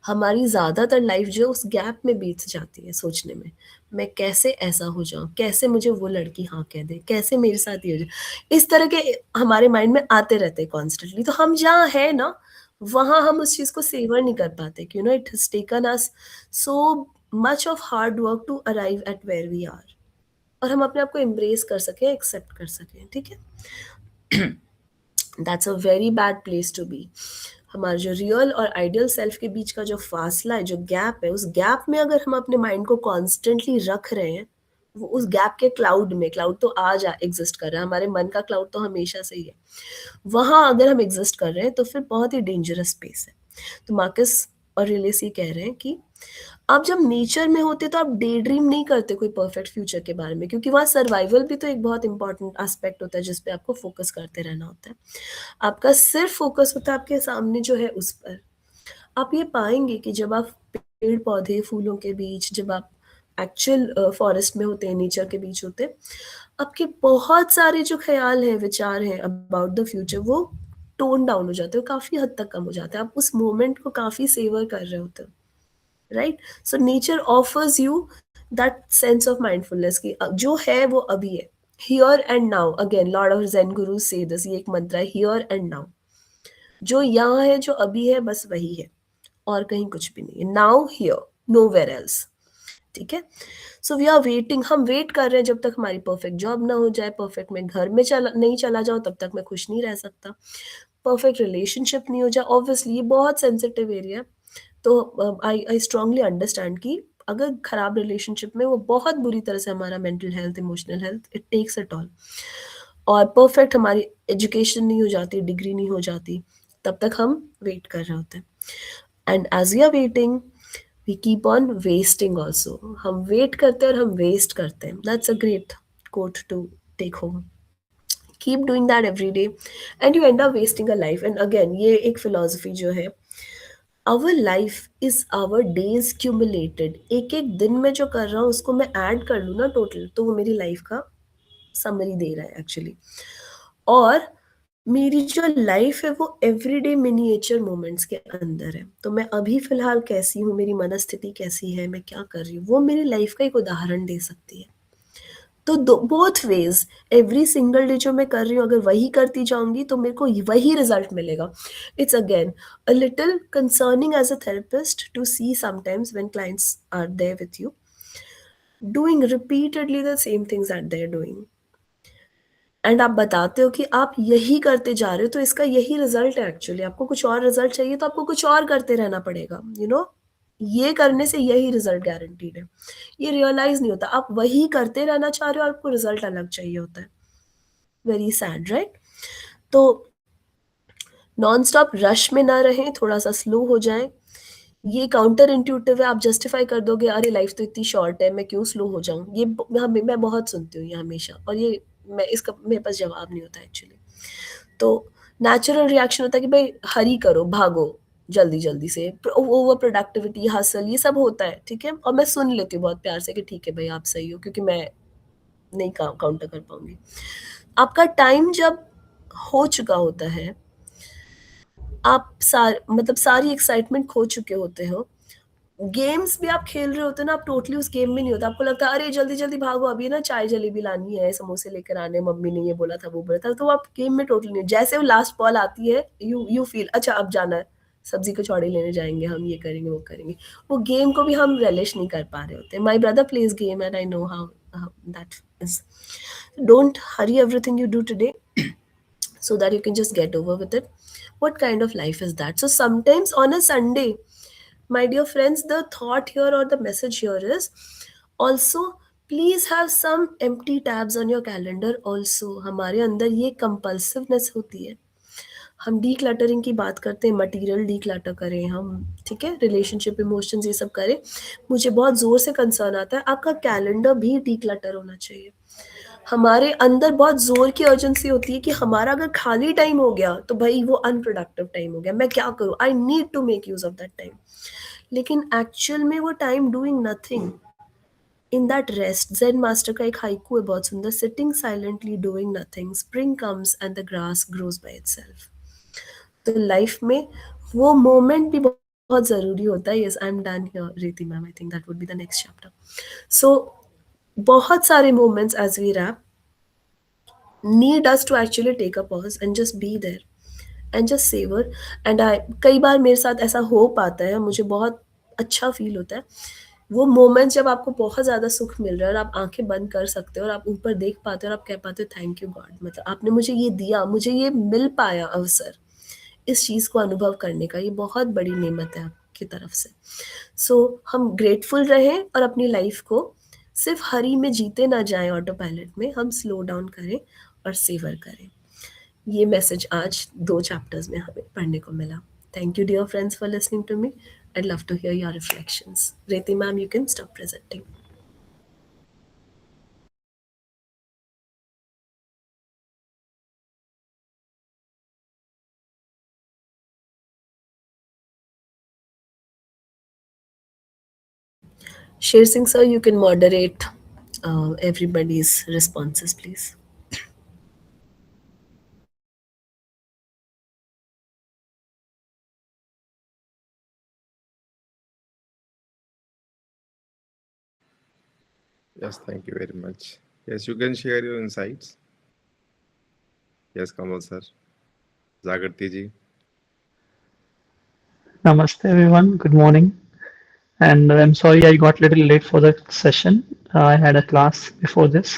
हमारी ज्यादातर लाइफ जो उस गैप में बीत जाती है, सोचने में, मैं कैसे ऐसा हो जाऊं, कैसे मुझे वो लड़की हाँ कह दे, कैसे मेरे साथ ये हो जाए. इस तरह के हमारे माइंड में आते रहते हैं कॉन्स्टेंटली. तो हम जहाँ है ना, वहां हम उस चीज को सेवर नहीं कर पाते, कि it has taken us so much of hard work to arrive at where we are, और हम अपने आप को एम्ब्रेस कर सकें, एक्सेप्ट कर सकें. ठीक है, that's a very bad place to be. हमारे जो रियल और आइडियल सेल्फ के बीच का जो फासला है, जो गैप है, उस गैप में अगर हम अपने माइंड को कॉन्स्टेंटली रख रहे हैं, वो उस गैप के क्लाउड में, क्लाउड तो आज एग्जिस्ट कर रहा है, हमारे मन का क्लाउड तो हमेशा से ही है, वहां अगर हम एग्जिस्ट कर रहे हैं तो फिर बहुत ही डेंजरस स्पेस है. तो मार्कस और रिलेस ये कह रहे हैं कि आप जब नेचर में होते तो आप डे ड्रीम नहीं करते कोई परफेक्ट फ्यूचर के बारे में, क्योंकि वहाँ सर्वाइवल भी तो एक बहुत इंपॉर्टेंट एस्पेक्ट होता है जिसपे आपको फोकस करते रहना होता है. आपका सिर्फ फोकस होता है आपके सामने जो है उस पर. आप ये पाएंगे कि जब आप पेड़ पौधे फूलों के बीच, जब आप एक्चुअल फॉरेस्ट में होते हैं, नेचर के बीच होते हैं, आपके बहुत सारे जो ख्याल हैं, विचार हैं अबाउट द फ्यूचर, वो टोन डाउन हो जाते हैं, काफी हद तक कम हो जाते हैं. आप उस मोमेंट को काफी सेवर कर रहे होते हो, right. So nature offers you that sense of mindfulness की जो है वो अभी है, here and now. Again lord of Zen guru से दिस, ये एक मंत्र है, हियर एंड नाउ. जो यहाँ है, जो अभी है, बस वही है, और कहीं कुछ भी नहीं है. Now here, nowhere else. ठीक है. सो वी आर वेटिंग, हम वेट कर रहे हैं जब तक हमारी परफेक्ट जॉब ना हो जाए, परफेक्ट मैं घर में नहीं चला जाऊं, तब तक मैं खुश नहीं रह सकता, परफेक्ट रिलेशनशिप नहीं हो जाए. ऑब्वियसली ये बहुत सेंसिटिव एरिया है, तो आई स्ट्रांगली अंडरस्टैंड कि अगर खराब रिलेशनशिप में, वो बहुत बुरी तरह से हमारा mental health, emotional health, it takes it all. और परफेक्ट हमारी एजुकेशन नहीं हो जाती, डिग्री नहीं हो जाती, तब तक हम वेट कर रहे होते हैं। And as we are waiting, we keep on wasting also. हम वेट करते हैं और हम वेस्ट करते हैं। That's a great quote to take home. Keep doing that every day and you end up wasting a life. And again ये एक philosophy जो है, our life is our days cumulated. एक एक दिन में जो कर रहा हूँ उसको मैं ऐड कर लूँ ना टोटल, तो वो मेरी लाइफ का समरी दे रहा है एक्चुअली। और मेरी जो लाइफ है वो एवरीडे मिनिएचर मोमेंट्स के अंदर है। तो मैं अभी फिलहाल कैसी हूँ, मेरी मनस्थिति कैसी है, मैं क्या कर रही हूँ, वो मेरी लाइफ का एक उदाहरण दे सकती है। तो both ways, every single day जो मैं कर रही हूँ अगर वही करती जाऊंगी तो मेरे को वही रिजल्ट मिलेगा। It's again a little concerning as a therapist to see sometimes when clients are there with you doing repeatedly the same things that they are doing, and आप बताते हो कि आप यही करते जा रहे हो, तो इसका यही रिजल्ट है एक्चुअली। आपको कुछ और रिजल्ट चाहिए तो आपको कुछ और करते रहना पड़ेगा, यू नो। ये करने से यही रिजल्ट गारंटीड है। ये रियलाइज नहीं होता, आप वही करते रहना चाह रहे हो और आपको रिजल्ट अलग चाहिए होता है। Very sad, right? तो नॉन स्टॉप रश में ना रहें, थोड़ा सा स्लो हो जाएं। ये काउंटर इंट्यूटिव है, आप जस्टिफाई कर दोगे, अरे लाइफ तो इतनी शॉर्ट है, मैं क्यों स्लो हो जाऊं। ये मैं बहुत सुनती हूँ ये हमेशा, और ये मैं इसका मेरे पास जवाब नहीं होता एक्चुअली। तो नेचुरल रिएक्शन होता है कि भाई हरी करो, भागो जल्दी जल्दी से, ओवर प्रोडक्टिविटी, हसल, ये सब होता है, ठीक है। और मैं सुन लेती हूँ बहुत प्यार से कि ठीक है भाई आप सही हो, क्योंकि मैं नहीं काउंटर कर पाऊंगी। आपका टाइम जब हो चुका होता है, आप मतलब सारी एक्साइटमेंट खो चुके होते हो, गेम्स भी आप खेल रहे होते हो ना, आप टोटली उस गेम में नहीं होता। आपको लगता है अरे जल्दी जल्दी भागो, अभी ना चाय जलेबी लानी है, समोसे लेकर आने, मम्मी ने ये बोला था वो बोला था, तो आप गेम में टोटली नहीं। जैसे वो लास्ट बॉल आती है, यू फील अच्छा अब जाना है, सब्जी कचौड़ी लेने जाएंगे, हम ये करेंगे वो करेंगे। वो गेम को भी हम रिलिश नहीं कर पा रहे होते। My brother plays game and I know how that is. Don't hurry everything you do today so that you can just get over with it. What kind of life is that? So sometimes on a Sunday, my dear friends, the thought here or the message here is also please have some empty tabs on your calendar also. हमारे अंदर ये compulsiveness होती है। हम decluttering की बात करते हैं, material declutter करें हम, ठीक है, relationship, emotions ये सब करें। मुझे बहुत ज़ोर से concern आता है, आपका calendar भी declutter होना चाहिए। हमारे अंदर बहुत ज़ोर की अर्जेंसी होती है कि हमारा अगर खाली टाइम हो गया तो भाई वो अनप्रोडक्टिव टाइम हो गया, मैं क्या करूँ, I need to make use of that time. लेकिन एक्चुअल में वो time doing nothing in that rest. Zen master का एक हाइकू है बहुत सुंदर, sitting silently doing nothing, spring comes and the grass grows by itself. तो लाइफ में वो मोमेंट भी बहुत ज़रूरी होता है। Yes, I am done here Riti ma'am, I think that would be the next chapter. So बहुत सारे moments as we wrap need us to actually take a pause and just be there and just savor. And I कई बार मेरे साथ ऐसा हो पाता है, मुझे बहुत अच्छा फील होता है वो मोमेंट जब आपको बहुत ज़्यादा सुख मिल रहा है और आप आंखें बंद कर सकते हो और आप ऊपर देख पाते हो और आप कह पाते हो थैंक यू गॉड, मतलब आपने मुझे ये दिया, मुझे ये मिल पाया अवसर इस चीज़ को अनुभव करने का। ये बहुत बड़ी नेमत है आपकी तरफ से। सो हम ग्रेटफुल रहें और अपनी लाइफ को सिर्फ हरी में जीते ना जाएं, ऑटो पायलट में, हम स्लो डाउन करें और सेवर करें। ये मैसेज आज 2 चैप्टर्स में हमें पढ़ने को मिला। Thank you dear friends for listening to me. I'd love to hear your reflections. Reti ma'am, you can stop presenting. Sher Singh sir, you can moderate everybody's responses, please. Yes, thank you very much. Yes, you can share your insights. Yes, Kamal sir. Zagarti ji. Namaste everyone, good morning. And I'm sorry I got a little late for the session. I had a class before this.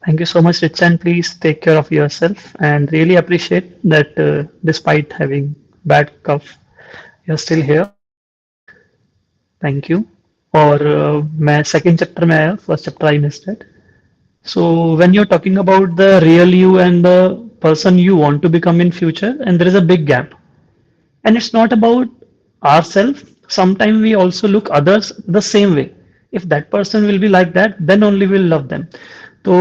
Thank you so much, Rich, and please take care of yourself. And really appreciate that despite having bad cough, you're still here. Thank you. और मैं second chapter में आया, first chapter I missed it. So when you're talking about the real you and the person you want to become in future, and there is a big gap. And it's not about ourselves. Sometimes we also look others the same way. If that person will be like that, then only we'll love them. तो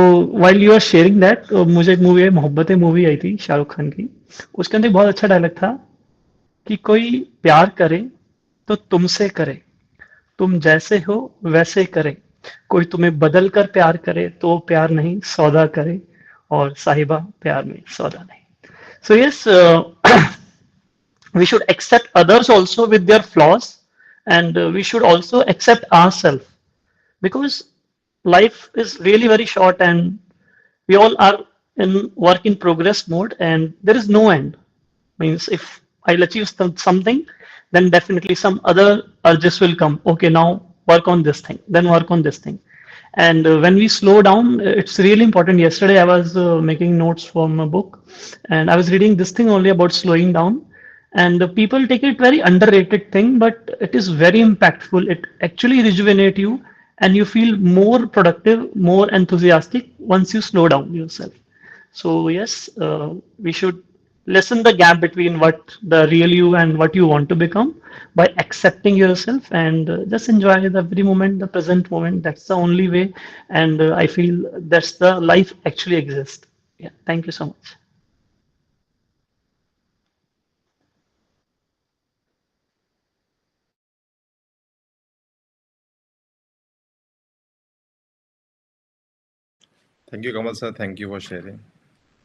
while you are sharing that, तो मुझे एक movie है, Mohabbatein movie आई थी शाहरुख खान की. उसके अंदर एक बहुत अच्छा डायलॉग था कि कोई प्यार करे तो तुमसे करे, तुम जैसे हो वैसे करे. कोई तुम्हें बदल कर प्यार करे तो प्यार नहीं सौदा करे, और साहिबा प्यार में सौदा नहीं. So yes, we should accept others also with their flaws, and we should also accept ourselves, because life is really very short and we all are in work in progress mode and there is no end. Means if I'll achieve something, then definitely some other urges will come. Okay, now work on this thing, then work on this thing. And when we slow down, it's really important. Yesterday I was making notes from a book and I was reading this thing only about slowing down, and the people take it very underrated thing, but it is very impactful. It actually rejuvenate you and you feel more productive, more enthusiastic once you slow down yourself. So yes, we should lessen the gap between what the real you and what you want to become by accepting yourself, and just enjoy the every moment, the present moment. That's the only way, and I feel that's the life actually exists. Yeah, thank you so much. Thank you, Kamal sir. Thank you for sharing.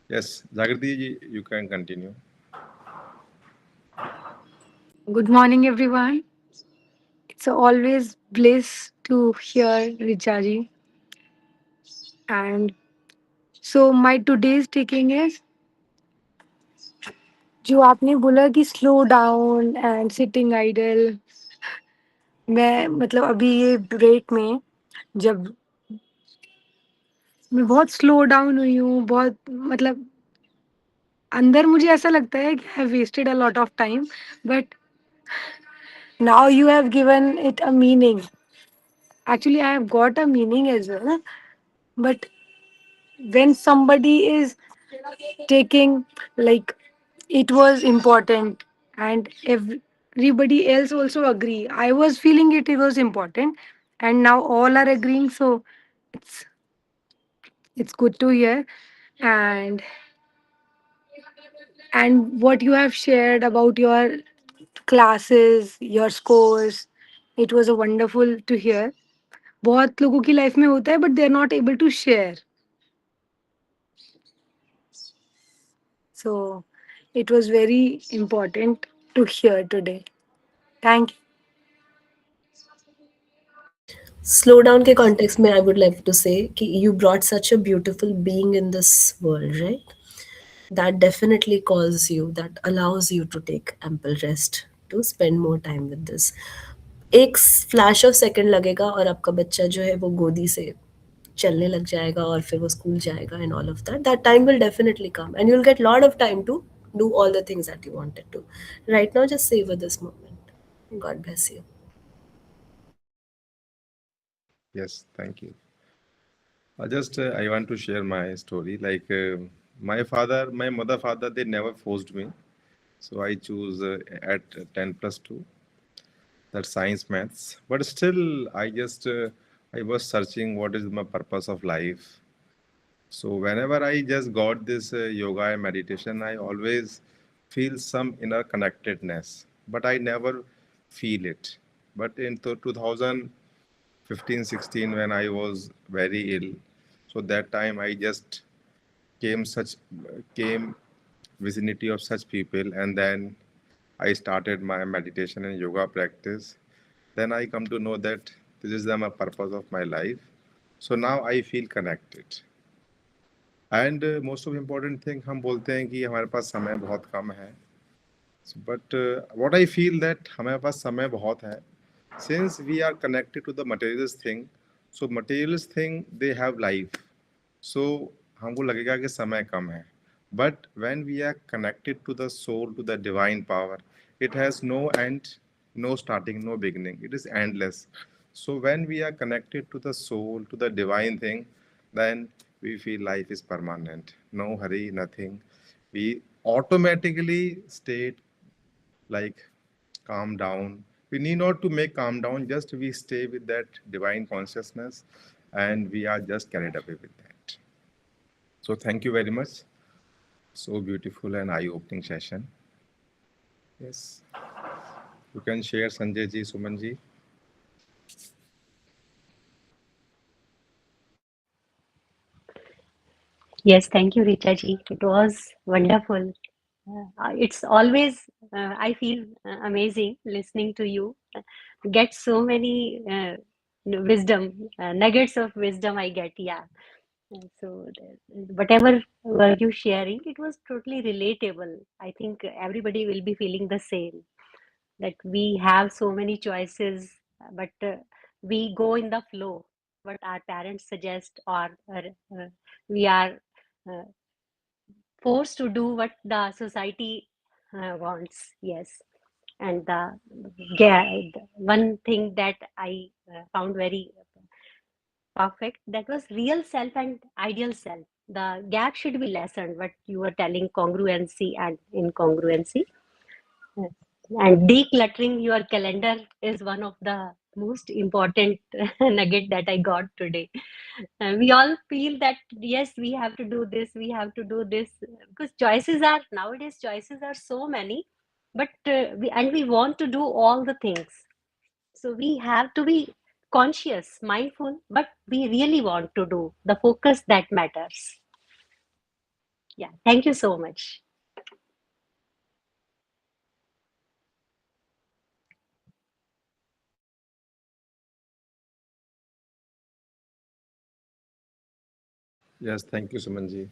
Yes, Jagriti ji, you can continue. Good morning, everyone. It's always bliss to hear Richaji. And so my today's taking is जो आपने बोला कि slow down and sitting idle. मैं मतलब अभी ये break में जब मैं बहुत स्लो डाउन हुई हूँ, बहुत मतलब अंदर मुझे ऐसा लगता है कि I wasted a lot of time, but now you have given it a meaning. Actually I have got a meaning as well, but when somebody is taking, like, it was important and everybody else also agree, I was feeling it was important, and now all are agreeing, so it's it's good to hear. And what you have shared about your classes, your scores, it was a wonderful to hear. बहुत लोगों की life में होता है but they are not able to share. So it was very important to hear today. Thank you. Slow down के context में I would like to से कि you brought such a beautiful being in this world, right? That definitely calls you, that allows you to take ample rest, to spend more time with this. एक flash of second लगेगा और आपका बच्चा जो है वो गोदी से चलने लग जाएगा और फिर वो स्कूल जाएगा and all of that time will definitely come and you will get lot of time to do all the things that you wanted to. Right now, just savor this moment. God bless you. Yes, thank you. I want to share my story. Like my mother, father, they never forced me. So I choose at 10 plus 2 that science maths. But still, I was searching what is my purpose of life. So whenever I just got this yoga and meditation, I always feel some inner connectedness, but I never feel it. But in 2015-16, when I was very ill, so that time I just came vicinity of such people, and then I started my meditation and yoga practice. Then I come to know that this is the purpose of my life. So now I feel connected. And most of important thing, हम बोलते हैं कि हमारे पास समय बहुत कम है, but what I feel that हमारे पास समय बहुत है, since we are connected to the materials thing. So materials thing they have life, so हमको लगेगा कि समय कम है, but when we are connected to the soul, to the divine power, it has no end, no starting, no beginning, it is endless. So when we are connected to the soul, to the divine thing, then we feel life is permanent. No hurry, nothing. We automatically state like calm down. We need not to make calm down, just we stay with that divine consciousness and we are just carried away with that. So thank you very much. So beautiful and eye-opening session. Yes. You can share Sanjay ji, Suman ji. Yes, thank you, Richa ji. It was wonderful. It's always, I feel amazing listening to you. Get so many wisdom, nuggets of wisdom I get, yeah. So whatever were you sharing, it was totally relatable. I think everybody will be feeling the same, that we have so many choices, but we go in the flow, what our parents suggest, or we are uh, forced to do what the society wants. Yes. And one thing that I found very perfect, that was real self and ideal self. The gap should be lessened, what you were telling, congruency and incongruency. And decluttering your calendar is one of the most important nugget that I got today. We all feel that yes, we have to do this, we have to do this, because nowadays choices are so many, but we want to do all the things. So we have to be conscious, mindful, but we really want to do the focus that matters. Yeah, thank you so much. Yes, thank you, Suman ji.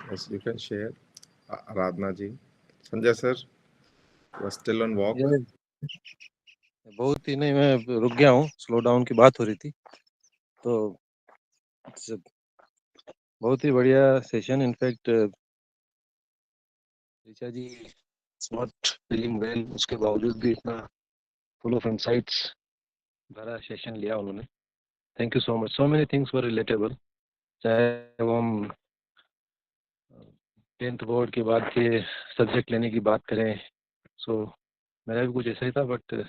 Yes, you can share. Aradhana ji. Sanjay sir, you are still on walk. ये बहुत ही नहीं, मैं रुक गया हूँ, slow down की बात हो रही थी, तो बहुत ही बढ़िया session. In fact Richa ji not feeling well, उसके बावजूद भी इतना फुल ऑफ इनसाइट्स भरा सेशन लिया उन्होंने. Thank you so much. So many things were relatable, चाहे वो हम 10th बोर्ड के बाद के सब्जेक्ट लेने की बात करें. सो मेरा भी कुछ ऐसा ही था, but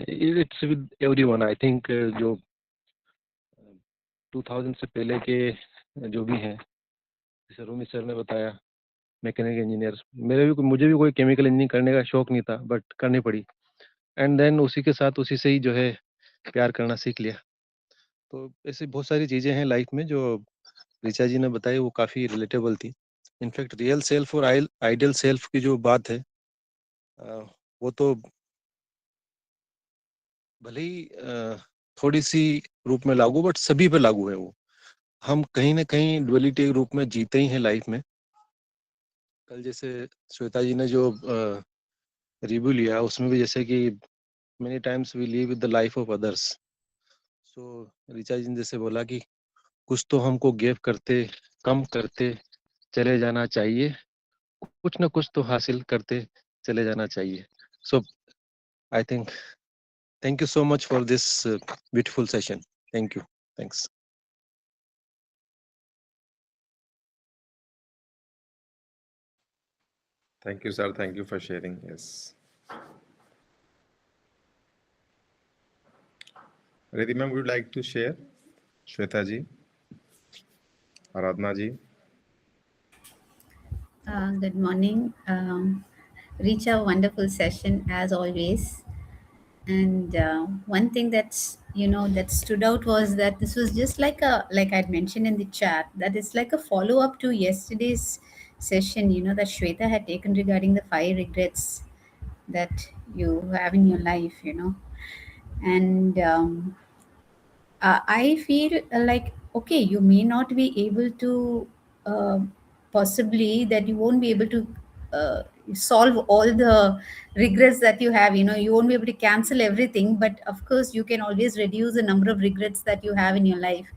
it's with everyone. I think जो 2000 से पहले के जो भी हैं, जैसे रूमी सर ने बताया मैकेनिकल इंजीनियर, मुझे भी कोई केमिकल इंजीनियरिंग करने का शौक नहीं था, बट करनी पड़ी. एंड देन उसी के साथ उसी से ही जो है प्यार करना सीख लिया. तो ऐसी बहुत सारी चीज़ें हैं लाइफ में जो ऋचा जी ने बताई, वो काफ़ी रिलेटेबल थी. इनफैक्ट रियल सेल्फ और आइडियल सेल्फ की जो बात है, वो तो भले ही थोड़ी सी रूप में लागू, बट सभी पे लागू है. वो हम कहीं ना कहीं ड्युअलिटी के रूप में जीते ही हैं लाइफ में. कल जैसे श्वेता जी ने जो रिव्यू लिया, उसमें भी जैसे कि many times we live with the life of others. So Richa ji ने जैसे बोला कि कुछ तो हमको गिव करते, कम करते चले जाना चाहिए, कुछ ना कुछ तो हासिल करते चले जाना चाहिए. So I think thank you so much for this beautiful session. Thank you. Thanks. Thank you, sir. Thank you for sharing. Yes. Ridhima, would you like to share? Shweta ji, Aradhana ji. Good morning. Richa, wonderful session as always. And one thing that's that stood out was that this was just like I'd mentioned in the chat, that it's like a follow up to yesterday's session. That Shweta had taken regarding the 5 regrets that you have in your life. And I feel like, okay, you may not be able to possibly that you won't be able to solve all the regrets that you have. You won't be able to cancel everything, but of course you can always reduce the number of regrets that you have in your life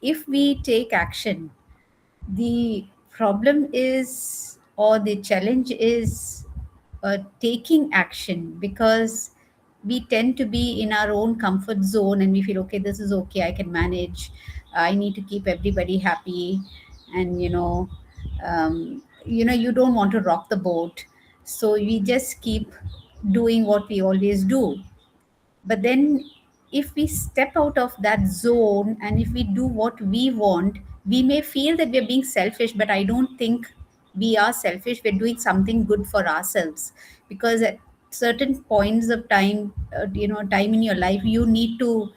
if we take action. The problem is, or the challenge is taking action, because we tend to be in our own comfort zone, and we feel, okay, this is okay, I can manage, I need to keep everybody happy, and you don't want to rock the boat, so we just keep doing what we always do. But then if we step out of that zone and if we do what we want, we may feel that we're being selfish, but I don't think we are selfish. We're doing something good for ourselves, because at certain points of time, time in your life, you need to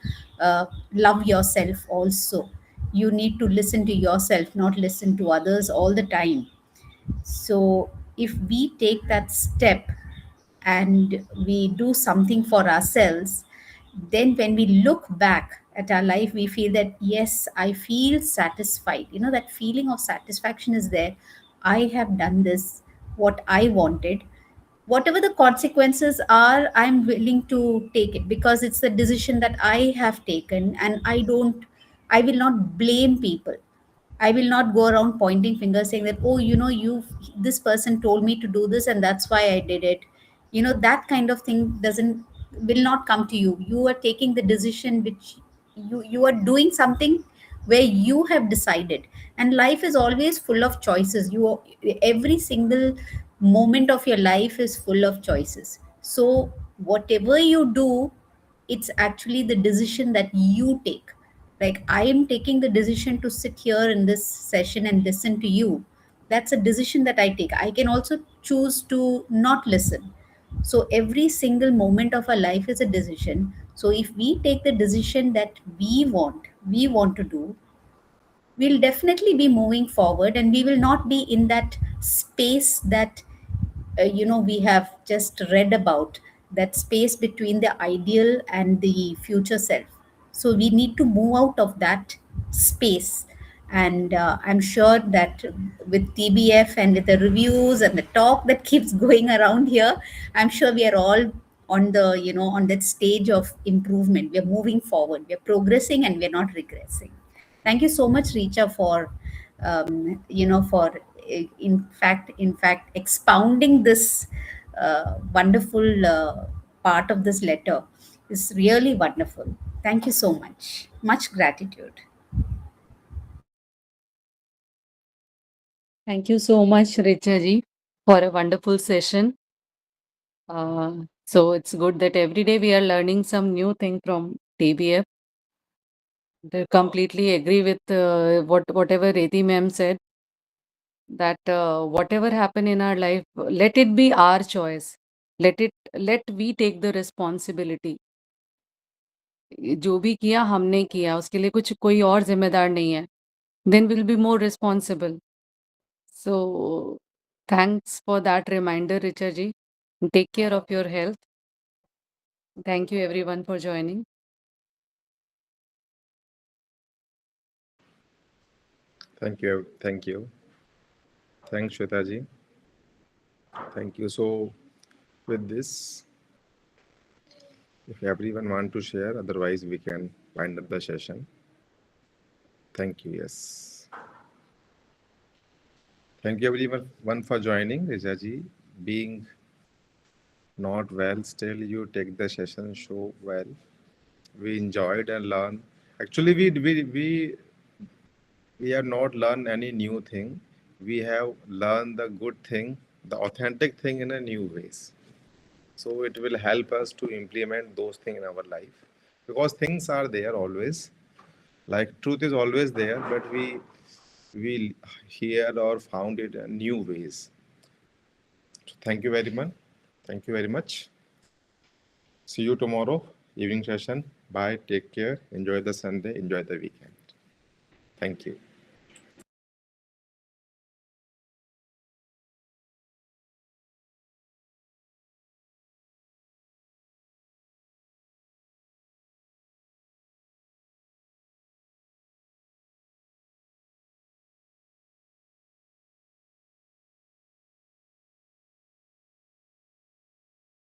love yourself also. You need to listen to yourself, not listen to others all the time. So if we take that step and we do something for ourselves, then when we look back at our life, we feel that, yes, I feel satisfied. That feeling of satisfaction is there. I have done this, what I wanted. Whatever the consequences are, I'm willing to take it, because it's the decision that I have taken, and I will not blame people. I will not go around pointing fingers saying that, oh, this person told me to do this and that's why I did it. That kind of thing will not come to you. You are taking the decision which you are doing something where you have decided. And life is always full of choices. Every single moment of your life is full of choices. So whatever you do, it's actually the decision that you take. Like, I am taking the decision to sit here in this session and listen to you. That's a decision that I take. I can also choose to not listen. So every single moment of our life is a decision. So if we take the decision that we want to do, we'll definitely be moving forward, and we will not be in that space that we have just read about, that space between the ideal and the future self. So we need to move out of that space. And I'm sure that with TBF and with the reviews and the talk that keeps going around here, I'm sure we are all on the on that stage of improvement. We're moving forward, we're progressing, and we're not regressing. Thank you so much, Richa, for in fact expounding this wonderful part of this letter. Is really wonderful. Thank you so much. Much gratitude. Thank you so much, Richa ji, for a wonderful session. So it's good that every day we are learning some new thing from TBF. I completely agree with whatever Reti ma'am said, that whatever happen in our life, let it be our choice. Let we take the responsibility. जो भी किया हमने किया, उसके लिए कोई और जिम्मेदार नहीं है. Then we'll be more responsible. So thanks for that reminder, Richa ji. Take care of your health. Thank you everyone for joining. Thank you. Thank you. Thanks, Shweta ji. Thank you. So, with this, if everyone want to share, otherwise we can wind up the session. Thank you. Yes. Thank you everyone for joining. Richa ji, being not well, still you take the session so well. We enjoyed and learned. Actually, we have not learned any new thing. We have learned the good thing, the authentic thing in a new ways. So it will help us to implement those things in our life, because things are there always. Like truth is always there, but we hear or found it in new ways. So thank you very much. Thank you very much. See you tomorrow evening session. Bye. Take care. Enjoy the Sunday. Enjoy the weekend. Thank you.